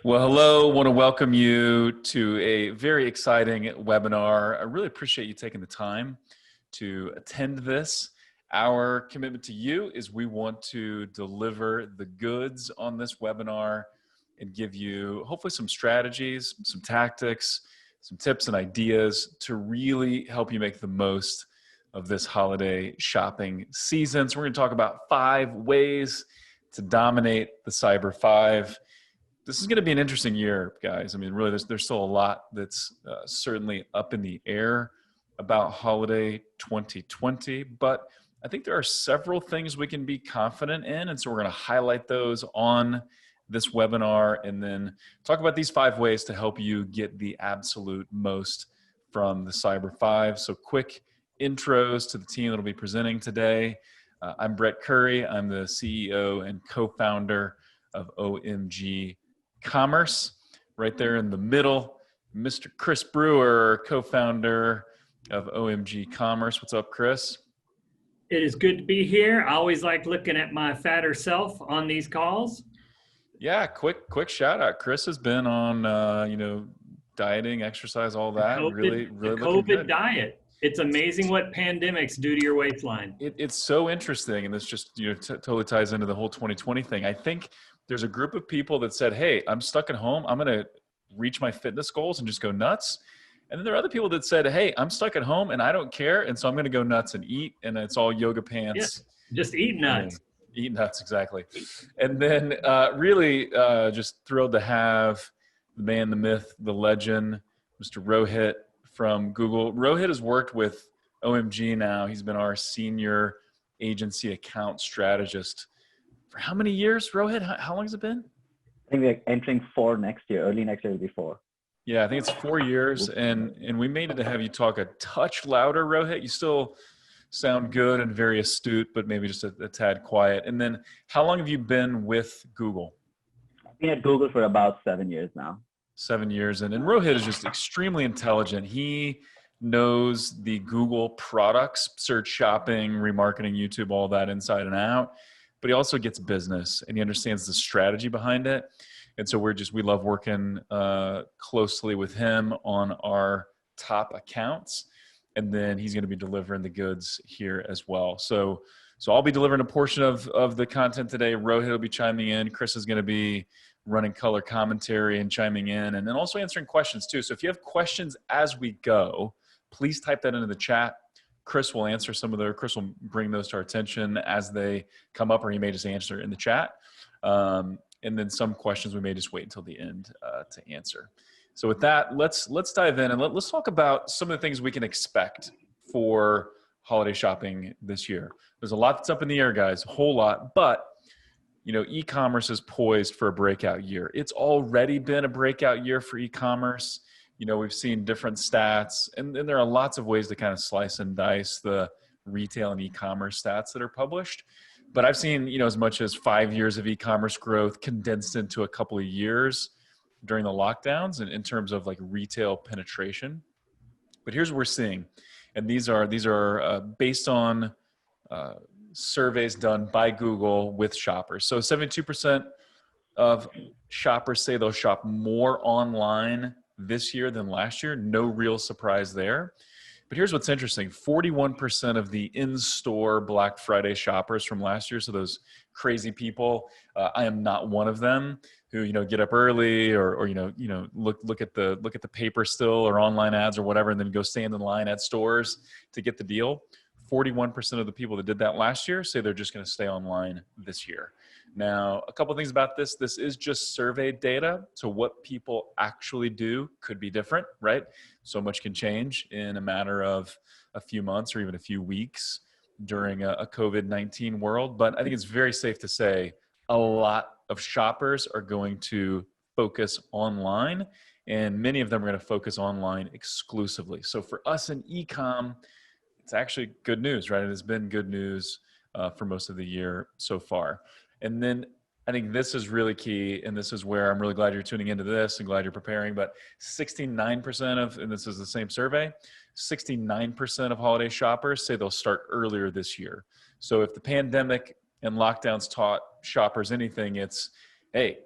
Well, hello. Want to welcome you to a very exciting webinar. I really appreciate you taking the time to attend this. Our commitment to you is we want to deliver the goods on this webinar and give you hopefully some strategies, some tactics, some tips and ideas to really help you make the most of this holiday shopping season. So we're going to talk about 5 ways to dominate the Cyber 5. This is going to be an interesting year, guys. I mean, really, there's still a lot that's certainly up in the air about holiday 2020, but I think there are several things we can be confident in, and so we're going to highlight those on this webinar and then talk about these 5 ways to help you get the absolute most from the Cyber 5. So quick intros to the team that will be presenting today. I'm Brett Curry. I'm the CEO and co-founder of OMG Commerce. Right there in the middle, Mr. Chris Brewer, co-founder of OMG Commerce. What's up, Chris? It is good to be here. I always like looking at my fatter self on these calls. Yeah, quick shout out. Chris has been on, dieting, exercise, all that. Really looking good. COVID diet. It's amazing what pandemics do to your waistline. It's so interesting, and this just totally ties into the whole 2020 thing. I think there's a group of people that said, hey, I'm stuck at home. I'm going to reach my fitness goals and just go nuts. And then there are other people that said, hey, I'm stuck at home and I don't care. And so I'm going to go nuts and eat. And it's all yoga pants. Yeah, just eat nuts. Eat nuts, exactly. And then just thrilled to have the man, the myth, the legend, Mr. Rohit from Google. Rohit has worked with OMG now. He's been our senior agency account strategist for how many years, Rohit? How long has it been? I think we're entering 4 next year. Early next year will be 4. Yeah, I think it's 4 years, and we made it to have you talk a touch louder, Rohit. You still sound good and very astute, but maybe just a tad quiet. And then how long have you been with Google? I've been at Google for about 7 years now. 7 years. And Rohit is just extremely intelligent. He knows the Google products, search, shopping, remarketing, YouTube, all that inside and out. But he also gets business and he understands the strategy behind it. And so we love working closely with him on our top accounts. And then he's going to be delivering the goods here as well. So I'll be delivering a portion of the content today. Rohit will be chiming in. Chris is going to be running color commentary and chiming in, and then also answering questions too. So if you have questions as we go, please type that into the chat. Chris will answer Chris will bring those to our attention as they come up, or he may just answer in the chat. And then some questions we may just wait until the end to answer. So with that, let's dive in and let's talk about some of the things we can expect for holiday shopping this year. There's a lot that's up in the air, guys, a whole lot, but e-commerce is poised for a breakout year. It's already been a breakout year for e-commerce. We've seen different stats, and there are lots of ways to kind of slice and dice the retail and e-commerce stats that are published. But I've seen, as much as 5 years of e-commerce growth condensed into a couple of years during the lockdowns and in terms of like retail penetration. But here's what we're seeing. And these are based on surveys done by Google with shoppers. So 72% of shoppers say they'll shop more online this year than last year. No real surprise there. But here's what's interesting. 41% of the in-store Black Friday shoppers from last year, so those crazy people, I am not one of them, who get up early or look at the paper still or online ads or whatever, and then go stand in line at stores to get the deal. 41% of the people that did that last year say they're just going to stay online this year. Now, a couple of things about this. This is just survey data, so what people actually do could be different, right? So much can change in a matter of a few months or even a few weeks during a COVID-19 world. But I think it's very safe to say a lot of shoppers are going to focus online, and many of them are going to focus online exclusively. So for us in e-com, it's actually good news, right? It has been good news for most of the year so far. And then I think this is really key, and this is where I'm really glad you're tuning into this and glad you're preparing, but 69% and this is the same survey, 69% of holiday shoppers say they'll start earlier this year. So if the pandemic and lockdowns taught shoppers anything, it's, hey,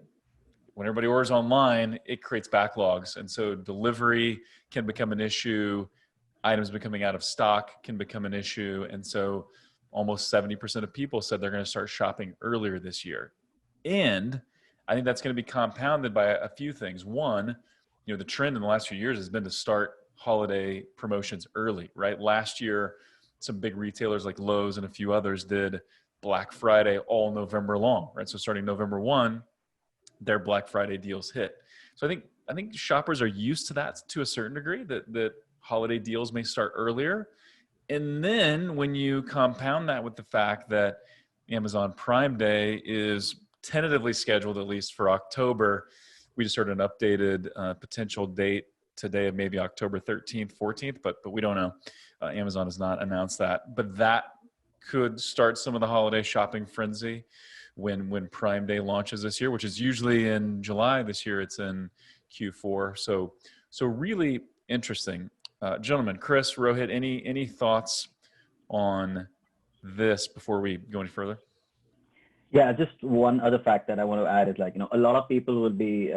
when everybody orders online, it creates backlogs. And so delivery can become an issue. Items becoming out of stock can become an issue. And so almost 70% of people said they're going to start shopping earlier this year. And I think that's going to be compounded by a few things. One, the trend in the last few years has been to start holiday promotions early, right? Last year, some big retailers like Lowe's and a few others did Black Friday all November long, right? So starting November 1, their Black Friday deals hit. So I think shoppers are used to that to a certain degree, that holiday deals may start earlier. And then when you compound that with the fact that Amazon Prime Day is tentatively scheduled at least for October, we just heard an updated potential date today of maybe October 13th, 14th, but we don't know. Amazon has not announced that, but that could start some of the holiday shopping frenzy when Prime Day launches this year, which is usually in July. This year it's in Q4. So really interesting. Gentlemen, Chris, Rohit, any thoughts on this before we go any further? Yeah, just one other fact that I want to add is a lot of people will be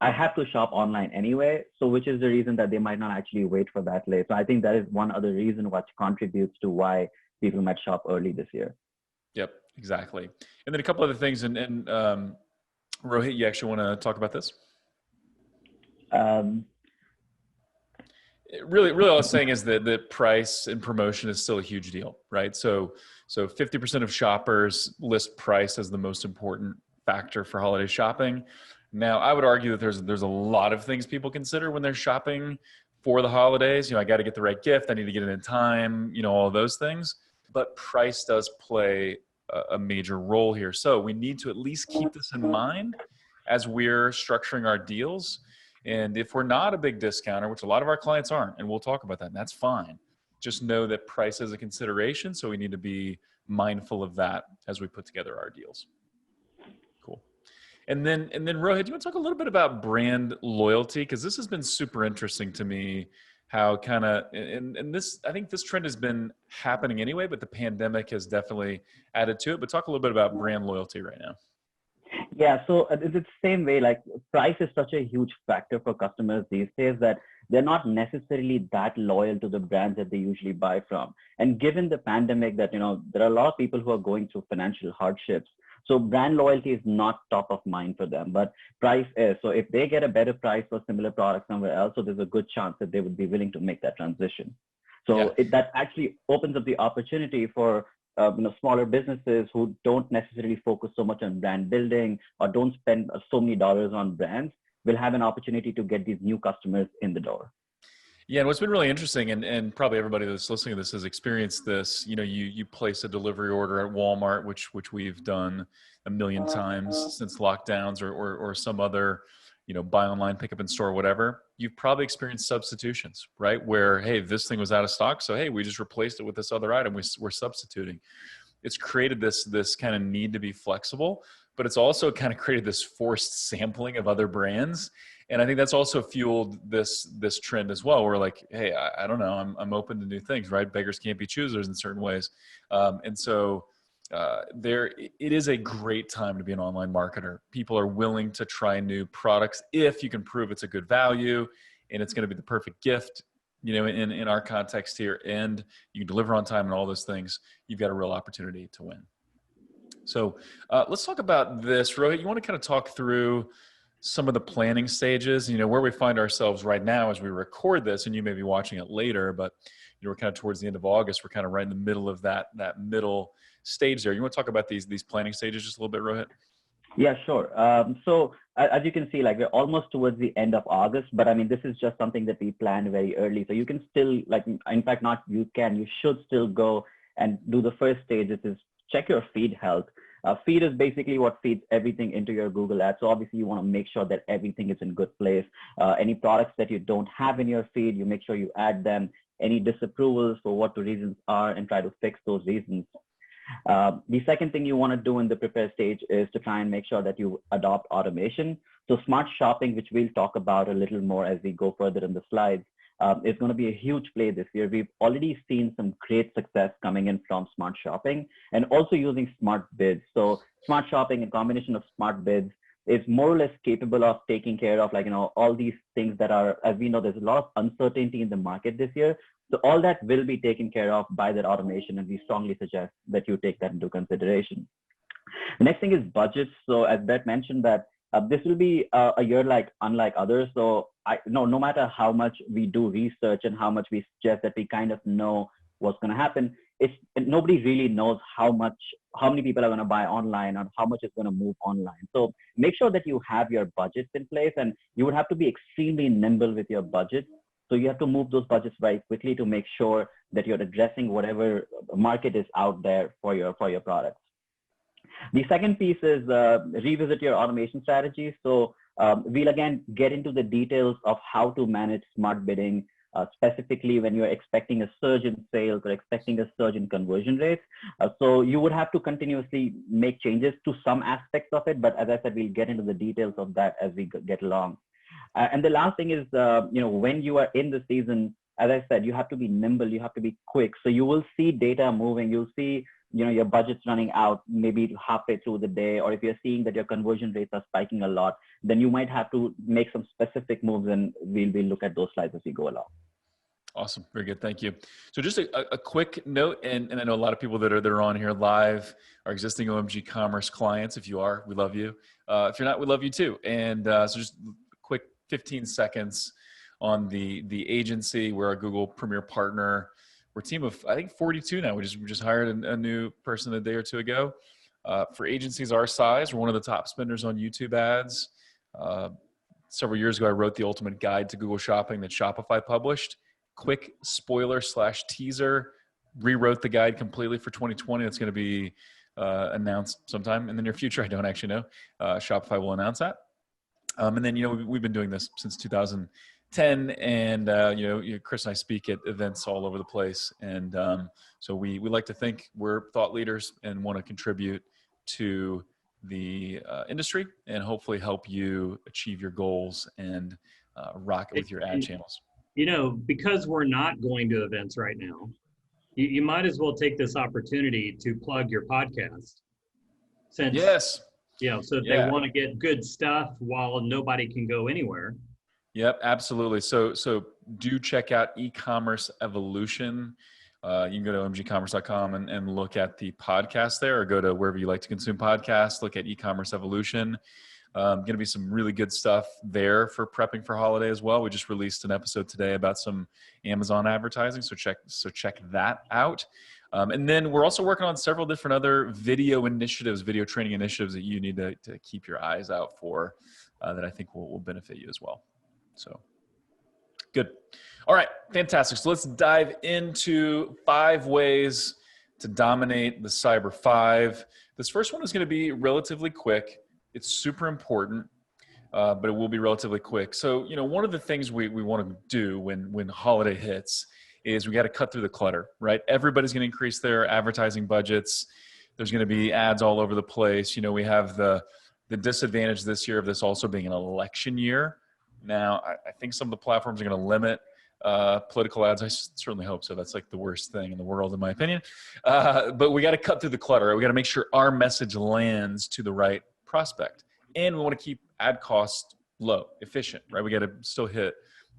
I have to shop online anyway, so which is the reason that they might not actually wait for that late. So I think that is one other reason which contributes to why people might shop early this year. Yep, exactly. And then a couple other things, and Rohit, you actually want to talk about this? Really all I was saying is that the price and promotion is still a huge deal, right? So 50% of shoppers list price as the most important factor for holiday shopping. Now, I would argue that there's a lot of things people consider when they're shopping for the holidays. I got to get the right gift. I need to get it in time, all those things. But price does play a major role here. So we need to at least keep this in mind as we're structuring our deals. And if we're not a big discounter, which a lot of our clients aren't, and we'll talk about that, and that's fine, just know that price is a consideration. So we need to be mindful of that as we put together our deals. Cool. And then Rohit, do you want to talk a little bit about brand loyalty? Because this has been super interesting to me, how kind of, and this, I think this trend has been happening anyway, but the pandemic has definitely added to it. But talk a little bit about brand loyalty right now. Yeah, so it's the same way, price is such a huge factor for customers these days that they're not necessarily that loyal to the brands that they usually buy from. And given the pandemic that, there are a lot of people who are going through financial hardships. So brand loyalty is not top of mind for them, but price is. So if they get a better price for similar products somewhere else, so there's a good chance that they would be willing to make that transition. So that actually opens up the opportunity for smaller businesses who don't necessarily focus so much on brand building or don't spend so many dollars on brands will have an opportunity to get these new customers in the door. Yeah, and what's been really interesting, and probably everybody that's listening to this has experienced this, you place a delivery order at Walmart, which we've done a million times since lockdowns or some other, buy online, pick up in store, whatever. You've probably experienced substitutions, right? Where, hey, this thing was out of stock. So, hey, we just replaced it with this other item. We're substituting. It's created this kind of need to be flexible, but it's also kind of created this forced sampling of other brands. And I think that's also fueled this trend as well. We're like, hey, I don't know, I'm open to new things, right? Beggars can't be choosers in certain ways. And so it is a great time to be an online marketer. People are willing to try new products if you can prove it's a good value and it's going to be the perfect gift, in our context here, and you can deliver on time and all those things. You've got a real opportunity to win. So let's talk about this. Rohit, you want to kind of talk through some of the planning stages, where we find ourselves right now as we record this, and you may be watching it later, but we're kind of towards the end of August. We're kind of right in the middle of that middle stage there. You want to talk about these planning stages just a little bit, Rohit? Yeah, sure. So as you can see, we're almost towards the end of August, but I mean, this is just something that we planned very early. So you can still in fact, you should still go and do the first stage. This is check your feed health. Feed is basically what feeds everything into your Google Ads. So obviously you want to make sure that everything is in good place. Any products that you don't have in your feed, you make sure you add them. Any disapprovals for what the reasons are and try to fix those reasons. The second thing you want to do in the prepare stage is to try and make sure that you adopt automation. So smart shopping, which we'll talk about a little more as we go further in the slides, is going to be a huge play this year. We've already seen some great success coming in from smart shopping and also using smart bids. So smart shopping, a combination of smart bids, is more or less capable of taking care of, like, all these things that are, as we know, there's a lot of uncertainty in the market this year. So all that will be taken care of by that automation, and we strongly suggest that you take that into consideration. The next thing is budgets. So as Brett mentioned, that this will be a year unlike others. So no matter how much we do research and how much we suggest that we kind of know what's going to happen, nobody really knows how many people are going to buy online or how much is going to move online. So make sure that you have your budgets in place, and you would have to be extremely nimble with your budget. So you have to move those budgets very quickly to make sure that you're addressing whatever market is out there for your products. The second piece is revisit your automation strategy. So we'll again get into the details of how to manage smart bidding, specifically when you're expecting a surge in sales or expecting a surge in conversion rates. So you would have to continuously make changes to some aspects of it. But as I said, we'll get into the details of that as we get along. And the last thing is, when you are in the season, as I said, you have to be nimble, you have to be quick. So you will see data moving, you'll see your budget's running out maybe halfway through the day, or if you're seeing that your conversion rates are spiking a lot, then you might have to make some specific moves, and we'll look at those slides as we go along. Awesome. Very good. Thank you. So just a quick note, and I know a lot of people that are on here live are existing OMG Commerce clients. If you are, we love you. If you're not, we love you too. And so just a quick 15 seconds on the agency. We're a Google Premier Partner. We're a team of, I think, 42 now. We just hired a new person a day or two ago. For agencies our size, we're one of the top spenders on YouTube ads. Several years ago, I wrote the ultimate guide to Google Shopping that Shopify published. Quick spoiler/teaser, rewrote the guide completely for 2020. It's going to be announced sometime in the near future. I don't actually know. Shopify will announce that. And then, we've been doing this since 2010, and Chris and I speak at events all over the place, and so we like to think we're thought leaders and want to contribute to the industry and hopefully help you achieve your goals and rock it with your ad channels. Because we're not going to events right now, you might as well take this opportunity to plug your podcast. Since, yes. So if they want to get good stuff while nobody can go anywhere. Yep, absolutely. So do check out E-commerce Evolution. You can go to omgcommerce.com and look at the podcast there, or go to wherever you like to consume podcasts, look at E-commerce Evolution. Going to be some really good stuff there for prepping for holiday as well. We just released an episode today about some Amazon advertising, so check that out. And then we're also working on several different other video training initiatives that you need to keep your eyes out for that I think will benefit you as well. So good. All right, fantastic. So let's dive into 5 ways to dominate the Cyber 5. This first one is going to be relatively quick. It's super important, but it will be relatively quick. So, one of the things we want to do when holiday hits is we got to cut through the clutter, right? Everybody's going to increase their advertising budgets. There's going to be ads all over the place. We have the disadvantage this year of this also being an election year. Now, I think some of the platforms are going to limit political ads. I certainly hope so. That's like the worst thing in the world, in my opinion. But we got to cut through the clutter. Right? We got to make sure our message lands to the right prospect. And we want to keep ad costs low, efficient, right? We got to still hit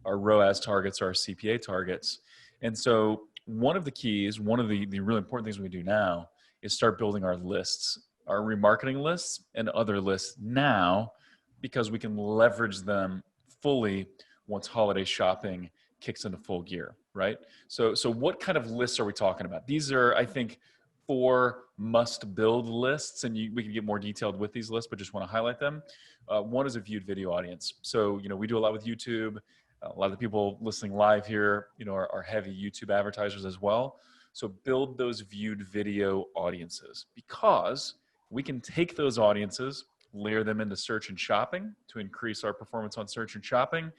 our ROAS targets, our CPA targets. And so one of the keys, one of the really important things we do now is start building our lists, our remarketing lists and other lists now, because we can leverage them fully once holiday shopping kicks into full gear, right? So what kind of lists are we talking about? These are, I think, 4 must-build lists, and we can get more detailed with these lists, but just want to highlight them. One is a viewed video audience. So, we do a lot with YouTube. A lot of the people listening live here, are heavy YouTube advertisers as well. So build those viewed video audiences, because we can take those audiences, layer them into search and shopping to increase our performance on search and shopping.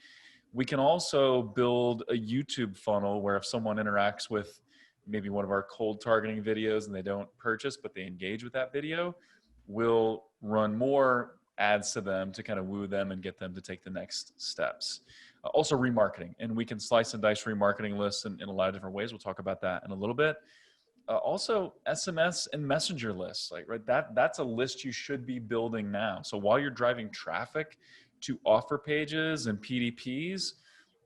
We can also build a YouTube funnel where if someone interacts with maybe one of our cold targeting videos and they don't purchase, but they engage with that video, we'll run more ads to them to kind of woo them and get them to take the next steps. Also remarketing, and we can slice and dice remarketing lists in a lot of different ways. We'll talk about that in a little bit. Also SMS and messenger lists, like, right, that's a list you should be building now. So while you're driving traffic to offer pages and PDPs,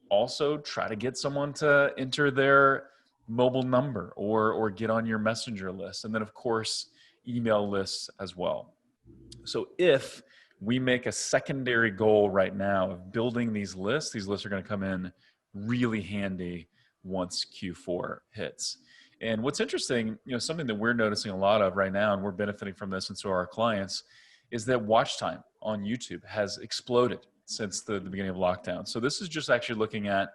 also try to get someone to enter their mobile number or get on your messenger list. And then of course, email lists as well. So if we make a secondary goal right now of building these lists are going to come in really handy once Q4 hits. And what's interesting, something that we're noticing a lot of right now, and we're benefiting from this, and so are our clients, is that watch time on YouTube has exploded since the beginning of lockdown. So this is just actually looking at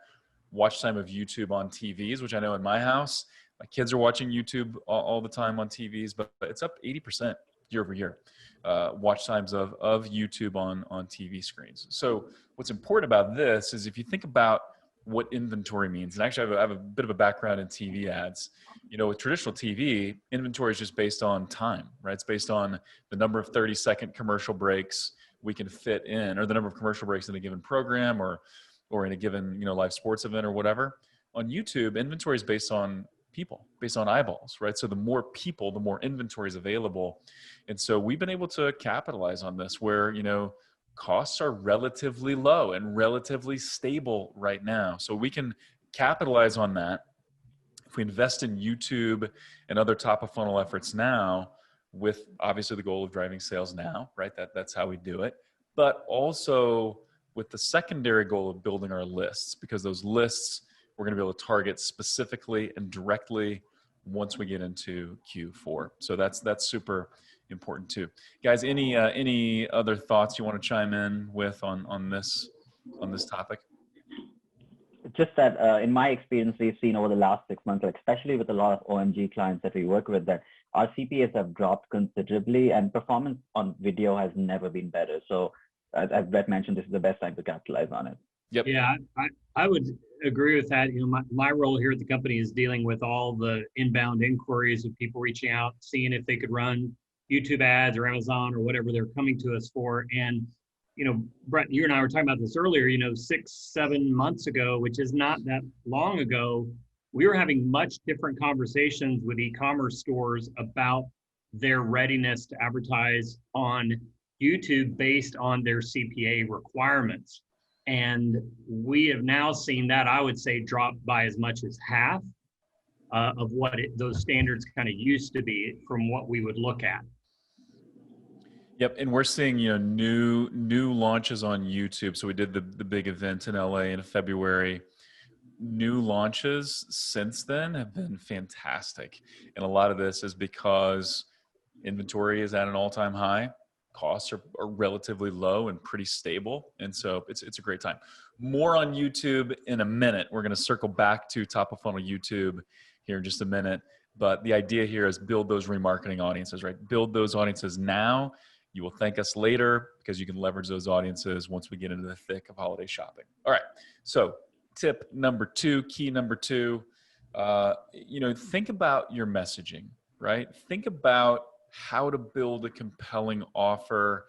watch time of YouTube on TVs, which I know in my house, my kids are watching YouTube all the time on TVs, but it's up 80% year over year. Watch times of YouTube on TV screens. So what's important about this is if you think about what inventory means, and actually I have a bit of a background in TV ads. With traditional TV, inventory is just based on time, right? It's based on the number of 30-second commercial breaks we can fit in, or the number of commercial breaks in a given program or in a given, live sports event or whatever. On YouTube, inventory is based on people, based on eyeballs, right? So the more people, the more inventory is available. And so we've been able to capitalize on this where, costs are relatively low and relatively stable right now. So we can capitalize on that if we invest in YouTube and other top of funnel efforts now, with obviously the goal of driving sales now, right? That's how we do it. But also with the secondary goal of building our lists, because those lists we're going to be able to target specifically and directly once we get into Q4. So that's super important too. Guys, any other thoughts you want to chime in with on this topic? Just that in my experience, we've seen over the last 6 months, especially with a lot of OMG clients that we work with, that our CPAs have dropped considerably and performance on video has never been better. So as Brett mentioned, this is the best time to capitalize on it. Yep. Yeah, I would agree with that. My role here at the company is dealing with all the inbound inquiries of people reaching out, seeing if they could run YouTube ads or Amazon or whatever they're coming to us for. And, Brett, you and I were talking about this earlier, 6-7 months ago, which is not that long ago, we were having much different conversations with e-commerce stores about their readiness to advertise on YouTube based on their CPA requirements. And we have now seen that, I would say, drop by as much as half of what those standards kind of used to be from what we would look at. Yep, and we're seeing new launches on YouTube. So we did the big event in LA in February. New launches since then have been fantastic, and a lot of this is because inventory is at an all-time high. Costs are relatively low and pretty stable. And so it's a great time. More on YouTube in a minute. We're going to circle back to top of funnel YouTube here in just a minute. But the idea here is build those remarketing audiences, right? Build those audiences now. You will thank us later because you can leverage those audiences once we get into the thick of holiday shopping. All right. So tip number 2, key number 2, think about your messaging, right? Think about how to build a compelling offer,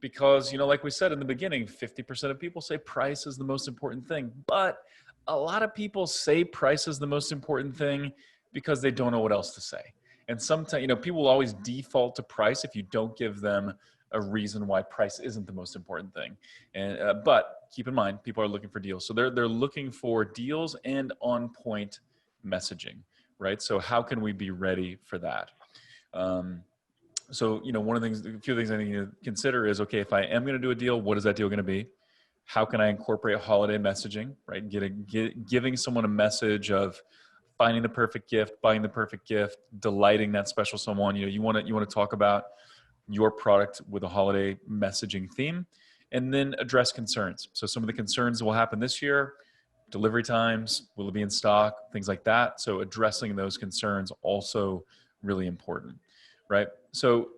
because, like we said in the beginning, 50% of people say price is the most important thing, but a lot of people say price is the most important thing because they don't know what else to say. And sometimes, people will always default to price if you don't give them a reason why price isn't the most important thing. And but keep in mind, people are looking for deals. So they're looking for deals and on point messaging, right? So how can we be ready for that? So, a few things I need to consider is, okay, if I am going to do a deal, what is that deal going to be? How can I incorporate holiday messaging, right? Giving someone a message of finding the perfect gift, buying the perfect gift, delighting that special someone. You want to talk about your product with a holiday messaging theme, and then address concerns. So some of the concerns that will happen this year: delivery times, will it be in stock, things like that. So addressing those concerns also really important, right? So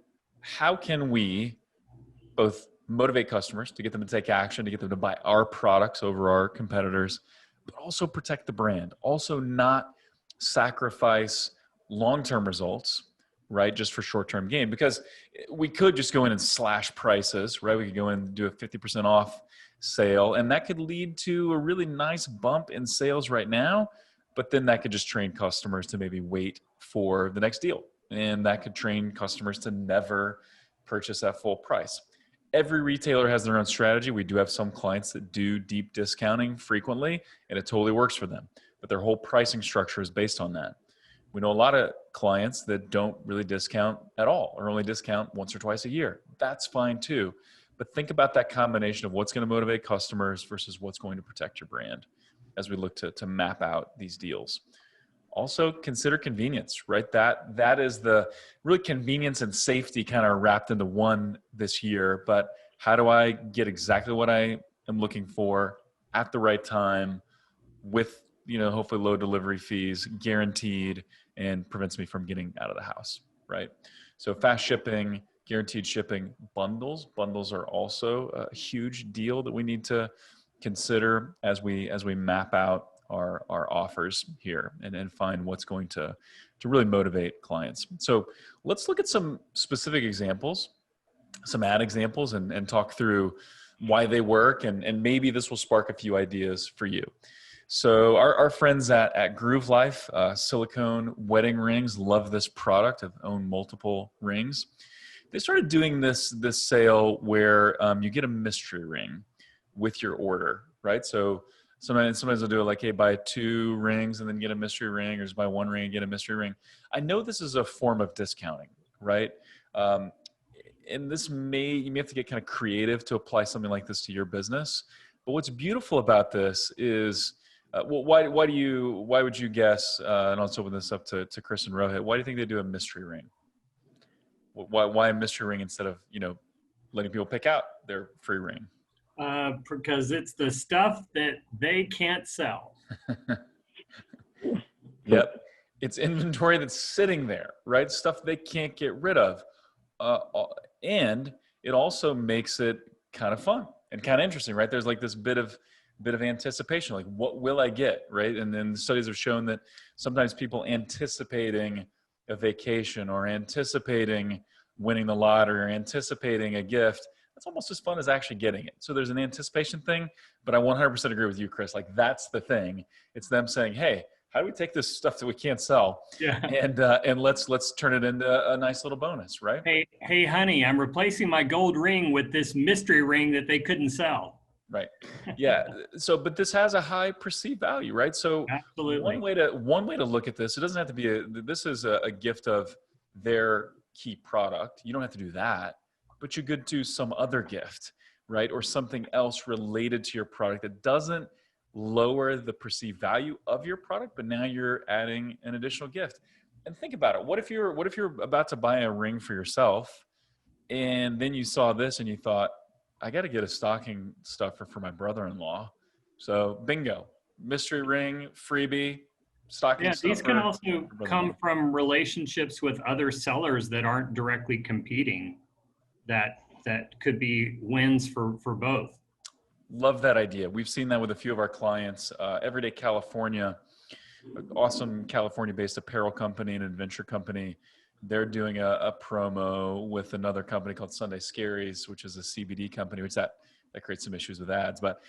how can we both motivate customers to get them to take action, to get them to buy our products over our competitors, but also protect the brand, also not sacrifice long-term results, right, just for short-term gain? Because we could just go in and slash prices, right? We could go in and do a 50% off sale, and that could lead to a really nice bump in sales right now, but then that could just train customers to maybe wait for the next deal. And that could train customers to never purchase at full price. Every retailer has their own strategy. We do have some clients that do deep discounting frequently, and it totally works for them. But their whole pricing structure is based on that. We know a lot of clients that don't really discount at all or only discount once or twice a year. That's fine too. But think about that combination of what's going to motivate customers versus what's going to protect your brand as we look to map out these deals. Also consider convenience, right? That is the really convenience and safety kind of wrapped into one this year. But how do I get exactly what I am looking for at the right time with, hopefully low delivery fees, guaranteed, and prevents me from getting out of the house, right? So fast shipping, guaranteed shipping, bundles. Bundles are also a huge deal that we need to consider as we map out our offers here and find what's going to really motivate clients. So let's look at some specific examples, some ad examples, and talk through why they work, and maybe this will spark a few ideas for you. So our friends at Groove Life, silicone wedding rings, love this product. I've owned multiple rings. They started doing this sale where you get a mystery ring with your order, right? So sometimes they'll do it like, hey, buy 2 rings and then get a mystery ring, or just buy 1 ring and get a mystery ring. I know this is a form of discounting, right? And you may have to get kind of creative to apply something like this to your business. But what's beautiful about this is, why would you guess, and I'll just open this up to Chris and Rohit, why do you think they do a mystery ring? Why a mystery ring instead of, letting people pick out their free ring? Because it's the stuff that they can't sell. Yep. It's inventory that's sitting there, right? Stuff they can't get rid of. And it also makes it kind of fun and kind of interesting, right? There's like this bit of anticipation, like what will I get, right? And then studies have shown that sometimes people anticipating a vacation or anticipating winning the lottery or anticipating a gift, that's almost as fun as actually getting it. So there's an anticipation thing, but I 100% agree with you, Chris. Like that's the thing. It's them saying, hey, how do we take this stuff that we can't sell and let's turn it into a nice little bonus, right? Hey, honey, I'm replacing my gold ring with this mystery ring that they couldn't sell. Right. Yeah. So, but this has a high perceived value, right? So absolutely. One way to look at this, it doesn't have to be this is a gift of their key product. You don't have to do that, but you could do some other gift, right? Or something else related to your product that doesn't lower the perceived value of your product, but now you're adding an additional gift. And think about it. What if you're about to buy a ring for yourself and then you saw this and you thought, I got to get a stocking stuffer for my brother-in-law. So bingo, mystery ring, freebie, stocking stuffer. These can also come from relationships with other sellers that aren't directly competing. That could be wins for both. Love that idea. We've seen that with a few of our clients. Everyday California, awesome California-based apparel company and adventure company. They're doing a promo with another company called Sunday Scaries, which is a CBD company, which that creates some issues with ads. But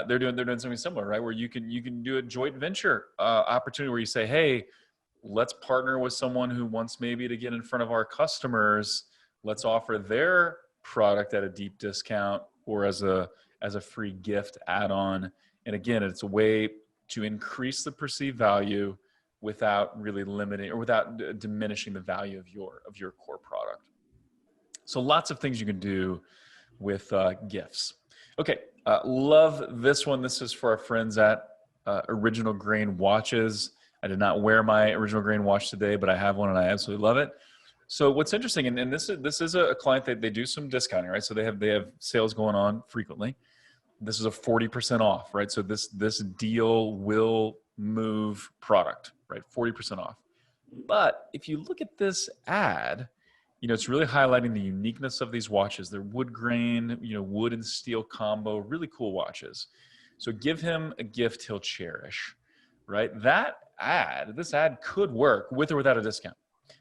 they're doing something similar, right? Where you can do a joint venture opportunity where you say, hey, let's partner with someone who wants maybe to get in front of our customers. Let's offer their product at a deep discount or as a free gift add-on. And again, it's a way to increase the perceived value without really limiting or without diminishing the value of your core product. So lots of things you can do with gifts. Okay, love this one. This is for our friends at Original Grain Watches. I did not wear my Original Grain watch today, but I have one and I absolutely love it. So what's interesting, and this is a client that they do some discounting, right? So they have sales going on frequently. This is a 40% off, right? So this deal will move product, right? 40% off. But if you look at this ad, it's really highlighting the uniqueness of these watches. They're wood grain, wood and steel combo, really cool watches. So give him a gift he'll cherish, right? This ad could work with or without a discount.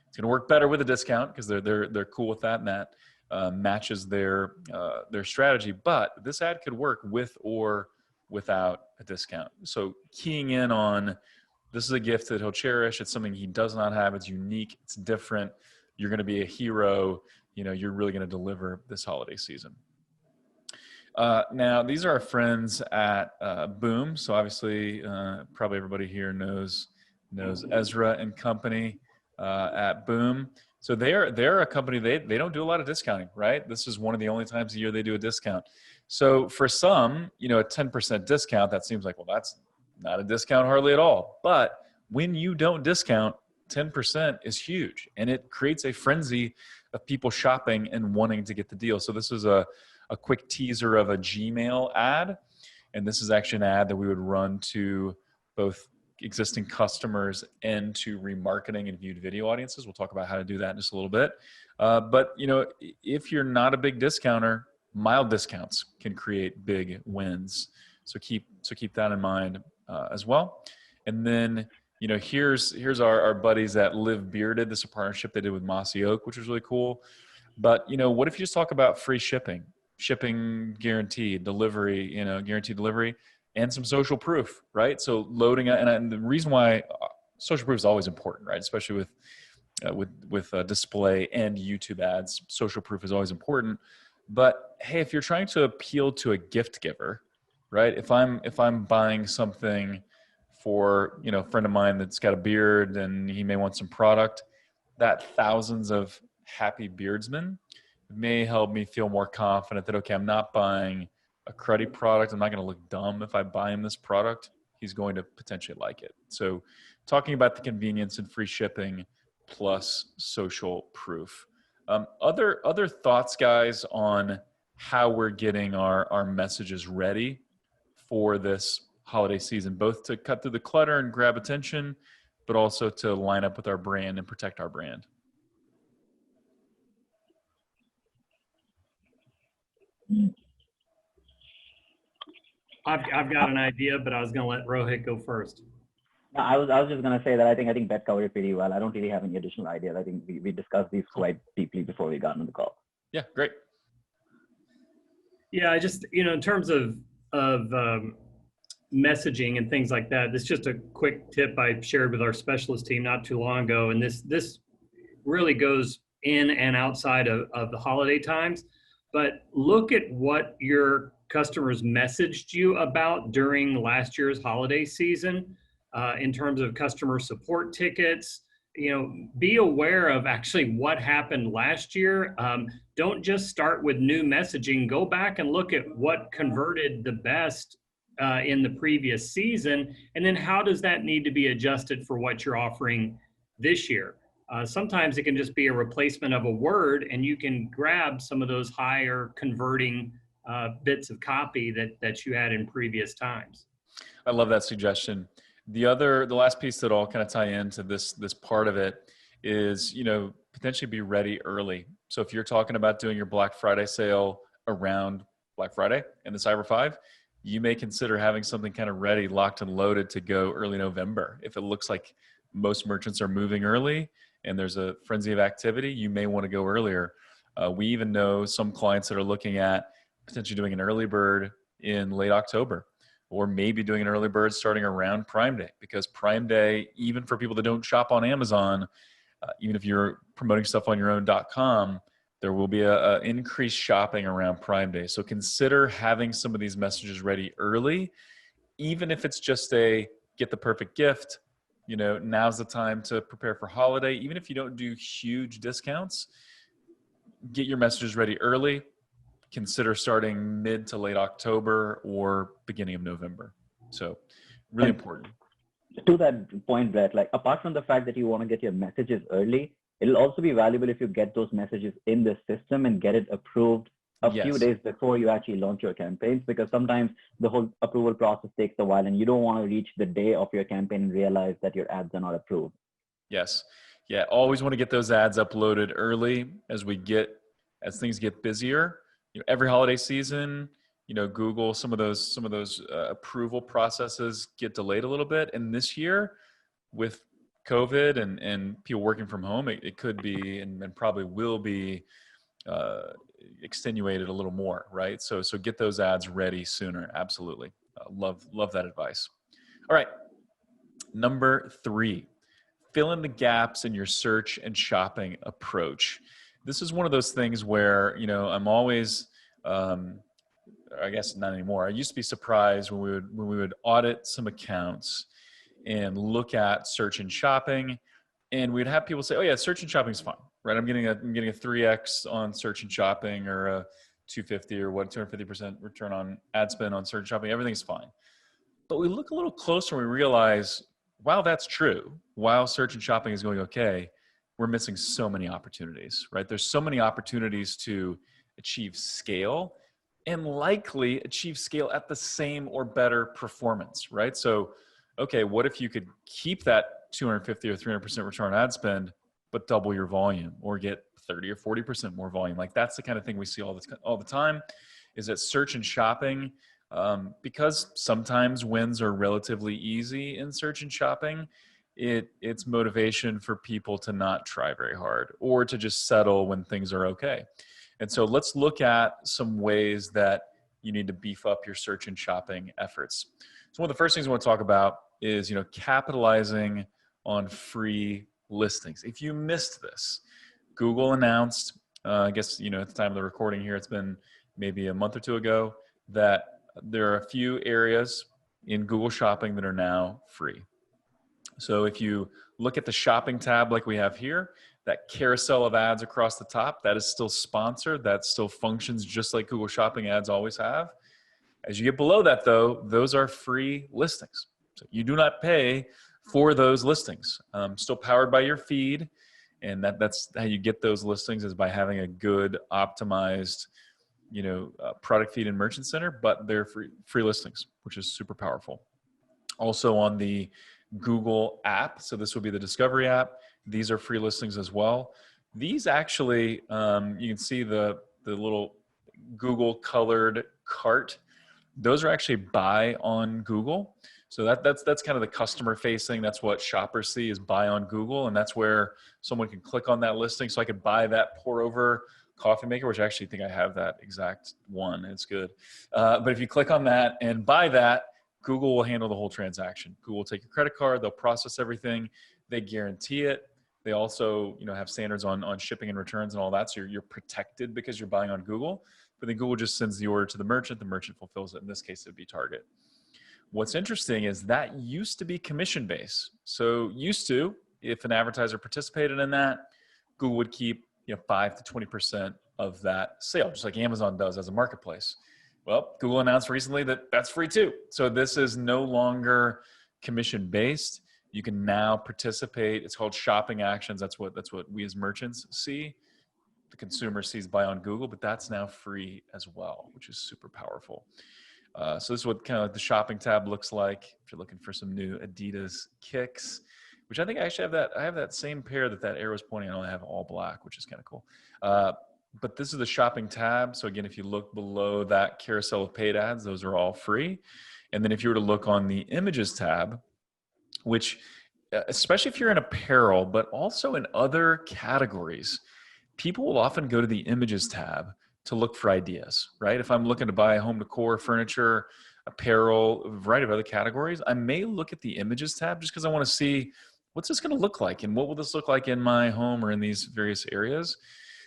It's going to work better with a discount because they're cool with that, and that matches their strategy. But this ad could work with or without a discount. So keying in on this is a gift that he'll cherish. It's something he does not have. It's unique. It's different. You're going to be a hero. You're really going to deliver this holiday season. Now, these are our friends at Boom. So obviously, probably everybody here knows Ezra and company at Boom. So they're a company, they don't do a lot of discounting, right? This is one of the only times a year they do a discount. So for some, a 10% discount, that seems like, well, that's not a discount hardly at all. But when you don't discount, 10% is huge, and it creates a frenzy of people shopping and wanting to get the deal. So this is a quick teaser of a Gmail ad. And this is actually an ad that we would run to both existing customers and to remarketing and viewed video audiences. We'll talk about how to do that in just a little bit. But if you're not a big discounter, mild discounts can create big wins. So keep that in mind as well. And then, here's our buddies at Live Bearded. This is a partnership they did with Mossy Oak, which was really cool. But, what if you just talk about free shipping guaranteed delivery, guaranteed delivery, and some social proof, right? So loading, and the reason why social proof is always important, right? Especially with display and YouTube ads, social proof is always important. But hey, if you're trying to appeal to a gift giver, right? If I'm buying something for a friend of mine that's got a beard and he may want some product, that thousands of happy beardsmen may help me feel more confident that, okay, I'm not buying a cruddy product. I'm not going to look dumb if I buy him this product. He's going to potentially like it. So talking about the convenience and free shipping plus social proof. Other thoughts, guys, on how we're getting our messages ready for this holiday season, both to cut through the clutter and grab attention, but also to line up with our brand and protect our brand. I've got an idea, but I was going to let Rohit go first. No, I was just going to say that I think Beth covered it pretty well. I don't really have any additional ideas. I think we discussed these quite deeply before we got on the call. Yeah, great. Yeah, I just, in terms of messaging and things like that, this is just a quick tip I shared with our specialist team not too long ago. And this really goes in and outside of the holiday times. But look at what your customers messaged you about during last year's holiday season in terms of customer support tickets. Be aware of actually what happened last year. Don't just start with new messaging. Go back and look at what converted the best in the previous season. And then how does that need to be adjusted for what you're offering this year? Sometimes it can just be a replacement of a word, and you can grab some of those higher converting bits of copy that you had in previous times. I love that suggestion. The last piece that I'll kind of tie into this part of it is, potentially be ready early. So if you're talking about doing your Black Friday sale around Black Friday and the Cyber 5, you may consider having something kind of ready, locked and loaded to go early November. If it looks like most merchants are moving early and there's a frenzy of activity, you may want to go earlier. We even know some clients that are looking at potentially doing an early bird in late October, or maybe doing an early bird starting around Prime Day, because Prime Day, even for people that don't shop on Amazon, even if you're promoting stuff on your own .com, there will be a increased shopping around Prime Day. So consider having some of these messages ready early, even if it's just a get the perfect gift. Now's the time to prepare for holiday. Even if you don't do huge discounts, get your messages ready early. Consider starting mid to late October or beginning of November. So really important. To that point, Brett, like apart from the fact that you want to get your messages early, it'll also be valuable if you get those messages in the system and get it approved a few days before you actually launch your campaigns, because sometimes the whole approval process takes a while and you don't want to reach the day of your campaign and realize that your ads are not approved. Yes. Yeah. Always want to get those ads uploaded early as things get busier. Every holiday season, Google, some of those approval processes get delayed a little bit. And this year with COVID and people working from home, it could be and probably will be extenuated a little more, right? So get those ads ready sooner. Absolutely. Love that advice. All right. Number 3, fill in the gaps in your search and shopping approach. This is one of those things where, I'm always, I guess not anymore. I used to be surprised when we would audit some accounts and look at search and shopping, and we'd have people say, "Oh yeah, search and shopping is fine, right? I'm getting a 3x on search and shopping, or a 250 or 250% return on ad spend on search and shopping. Everything's fine." But we look a little closer and we realize, while that's true, while search and shopping is going okay, we're missing so many opportunities, right? There's so many opportunities to achieve scale, and likely achieve scale at the same or better performance, right? So, okay, what if you could keep that 250 or 300% return on ad spend, but double your volume, or get 30 or 40% more volume? Like, that's the kind of thing we see all the time, is that search and shopping, because sometimes wins are relatively easy in search and shopping, it's motivation for people to not try very hard, or to just settle when things are okay. And so let's look at some ways that you need to beef up your search and shopping efforts. So one of the first things I want to talk about is, capitalizing on free listings. If you missed this, Google announced, I guess, at the time of the recording here, it's been maybe a month or two ago, that there are a few areas in Google Shopping that are now free. So if you look at the shopping tab like we have here, that carousel of ads across the top, that is still sponsored. That still functions just like Google Shopping ads always have. As you get below that, though, those are free listings. So you do not pay for those listings. Still powered by your feed. And that's how you get those listings, is by having a good optimized, product feed and merchant center, but they're free listings, which is super powerful. Also on the Google app, so this would be the Discovery app, these are free listings as well. These actually, you can see the little Google colored cart. Those are actually buy on Google. So that's kind of the customer facing. That's what shoppers see, is buy on Google. And that's where someone can click on that listing. So I could buy that pour over coffee maker, which I actually think I have that exact one. It's good. But if you click on that and buy that, Google will handle the whole transaction. Google will take your credit card. They'll process everything. They guarantee it. They also, have standards on shipping and returns and all that. So you're protected because you're buying on Google. But then Google just sends the order to the merchant fulfills it. In this case, it'd be Target. What's interesting is that used to be commission-based. So used to, if an advertiser participated in that, Google would keep 5 to 20% of that sale, just like Amazon does as a marketplace. Well, Google announced recently that that's free too. So this is no longer commission-based. You can now participate. It's called shopping actions. That's what we as merchants see. The consumer sees buy on Google, but that's now free as well, which is super powerful. So this is what kind of the shopping tab looks like. If you're looking for some new Adidas kicks, which I think I actually have that. I have that same pair that arrow is pointing. I only have all black, which is kind of cool. But this is the shopping tab. So again, if you look below that carousel of paid ads, those are all free. And then if you were to look on the images tab, which especially if you're in apparel, but also in other categories, people will often go to the images tab to look for ideas, right? If I'm looking to buy home decor, furniture, apparel, a variety of other categories, I may look at the images tab just because I want to see what's this going to look like and what will this look like in my home or in these various areas.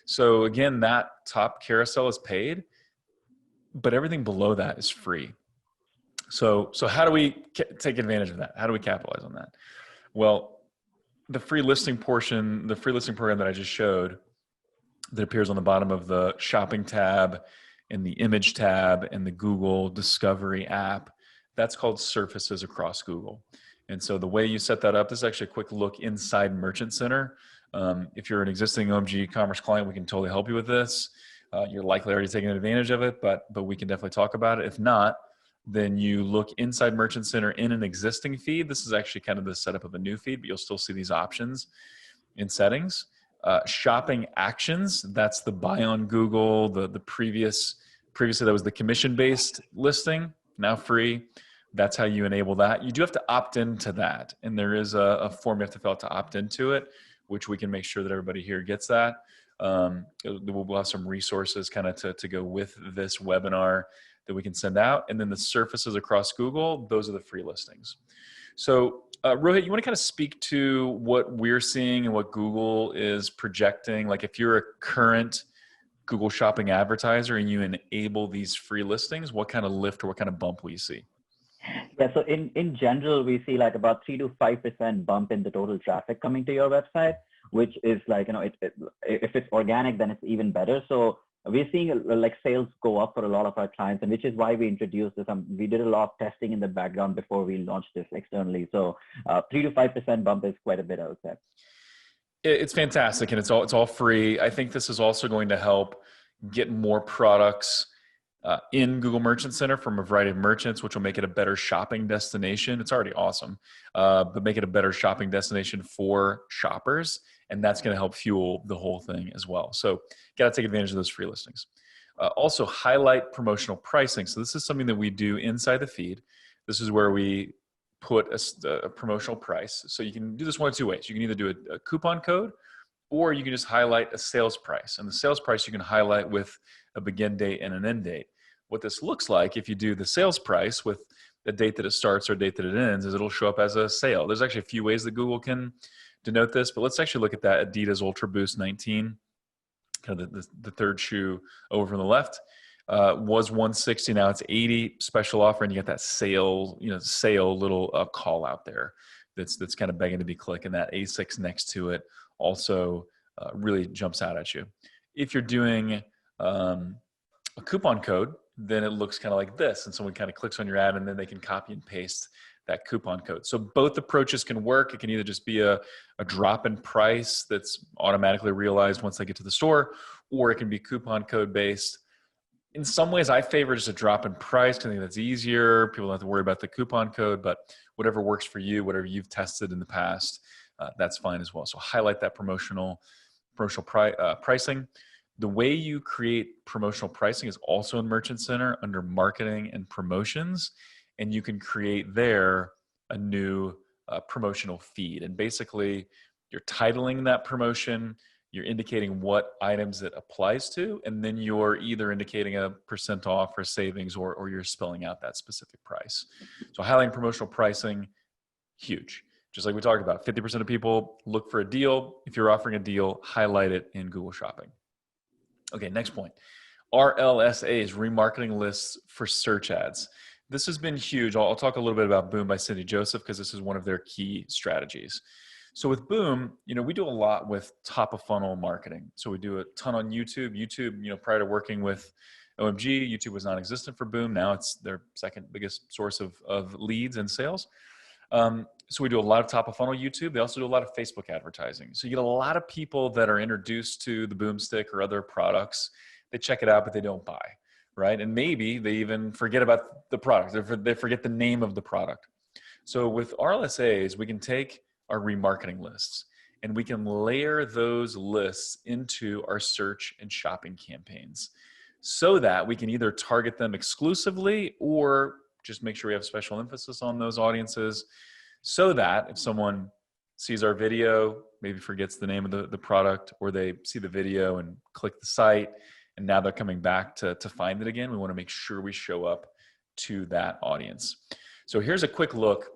So again, that top carousel is paid, but everything below that is free. So how do we take advantage of that? How do we capitalize on that? Well, the free listing portion, the free listing program that I just showed, that appears on the bottom of the shopping tab and the image tab and the Google Discovery app, that's called Surfaces across Google. And so the way you set that up, this is actually a quick look inside Merchant Center. If you're an existing OMG commerce client, we can totally help you with this. You're likely already taking advantage of it, but we can definitely talk about it. If not, then you look inside Merchant Center in an existing feed. This is actually kind of the setup of a new feed, but you'll still see these options in settings. Shopping actions, that's the buy on Google, the previously that was the commission-based listing, now free. That's how you enable that. You do have to opt into that, and there is a form you have to fill out to opt into it, which we can make sure that everybody here gets that. We'll have some resources kind of to go with this webinar that we can send out. And then the surfaces across Google, those are the free listings. So Rohit, you want to kind of speak to what we're seeing and what Google is projecting? Like if you're a current Google Shopping advertiser and you enable these free listings, what kind of lift or what kind of bump will you see? Yeah, so in general, we see like about 3 to 5% bump in the total traffic coming to your website, which is like, if it's organic, then it's even better. So we're seeing like sales go up for a lot of our clients, and which is why we introduced this. We did a lot of testing in the background before we launched this externally. So 3 to 5% bump is quite a bit, I would say. It's fantastic, and it's all free. I think this is also going to help get more products in Google Merchant Center from a variety of merchants, which will make it a better shopping destination. It's already awesome, but make it a better shopping destination for shoppers, and that's going to help fuel the whole thing as well. So, got to take advantage of those free listings. Also, highlight promotional pricing. So, this is something that we do inside the feed. This is where we put a promotional price. So, you can do this one of two ways. You can either do a coupon code, or you can just highlight a sales price. And the sales price you can highlight with a begin date and an end date. What this looks like if you do the sales price with the date that it starts or date that it ends is it'll show up as a sale. There's actually a few ways that Google can denote this, but let's actually look at that Adidas Ultra Boost 19, kind of the third shoe over from the left. Was 160, now it's 80, special offer, and you get that sale little call out there that's kind of begging to be clicked, and that A6 next to it also really jumps out at you. If you're doing a coupon code, then it looks kind of like this, and someone kind of clicks on your ad and then they can copy and paste that coupon code. So both approaches can work. It can either just be a drop in price that's automatically realized once they get to the store, or it can be coupon code based. In some ways, I favor just a drop in price because I think that's easier. People don't have to worry about the coupon code, but whatever works for you, whatever you've tested in the past, that's fine as well. So highlight that promotional pricing. The way you create promotional pricing is also in Merchant Center under Marketing and Promotions, and you can create there a new promotional feed. And basically, you're titling that promotion, you're indicating what items it applies to, and then you're either indicating a % off or savings, or you're spelling out that specific price. So highlighting promotional pricing, huge. Just like we talked about, 50% of people look for a deal. If you're offering a deal, highlight it in Google Shopping. Okay, next point. RLSAs, remarketing lists for search ads. This has been huge. I'll talk a little bit about Boom by Cindy Joseph because this is one of their key strategies. So with Boom, we do a lot with top of funnel marketing. So we do a ton on YouTube. YouTube, prior to working with OMG, YouTube was non-existent for Boom. Now it's their second biggest source of leads and sales. So we do a lot of top of funnel YouTube. They also do a lot of Facebook advertising. So you get a lot of people that are introduced to the Boomstick or other products. They check it out, but they don't buy, right? And maybe they even forget about the product. They forget the name of the product. So with RLSAs, we can take our remarketing lists and we can layer those lists into our search and shopping campaigns so that we can either target them exclusively or just make sure we have special emphasis on those audiences, so that if someone sees our video, maybe forgets the name of the product, or they see the video and click the site, and now they're coming back to find it again, we want to make sure we show up to that audience. So here's a quick look.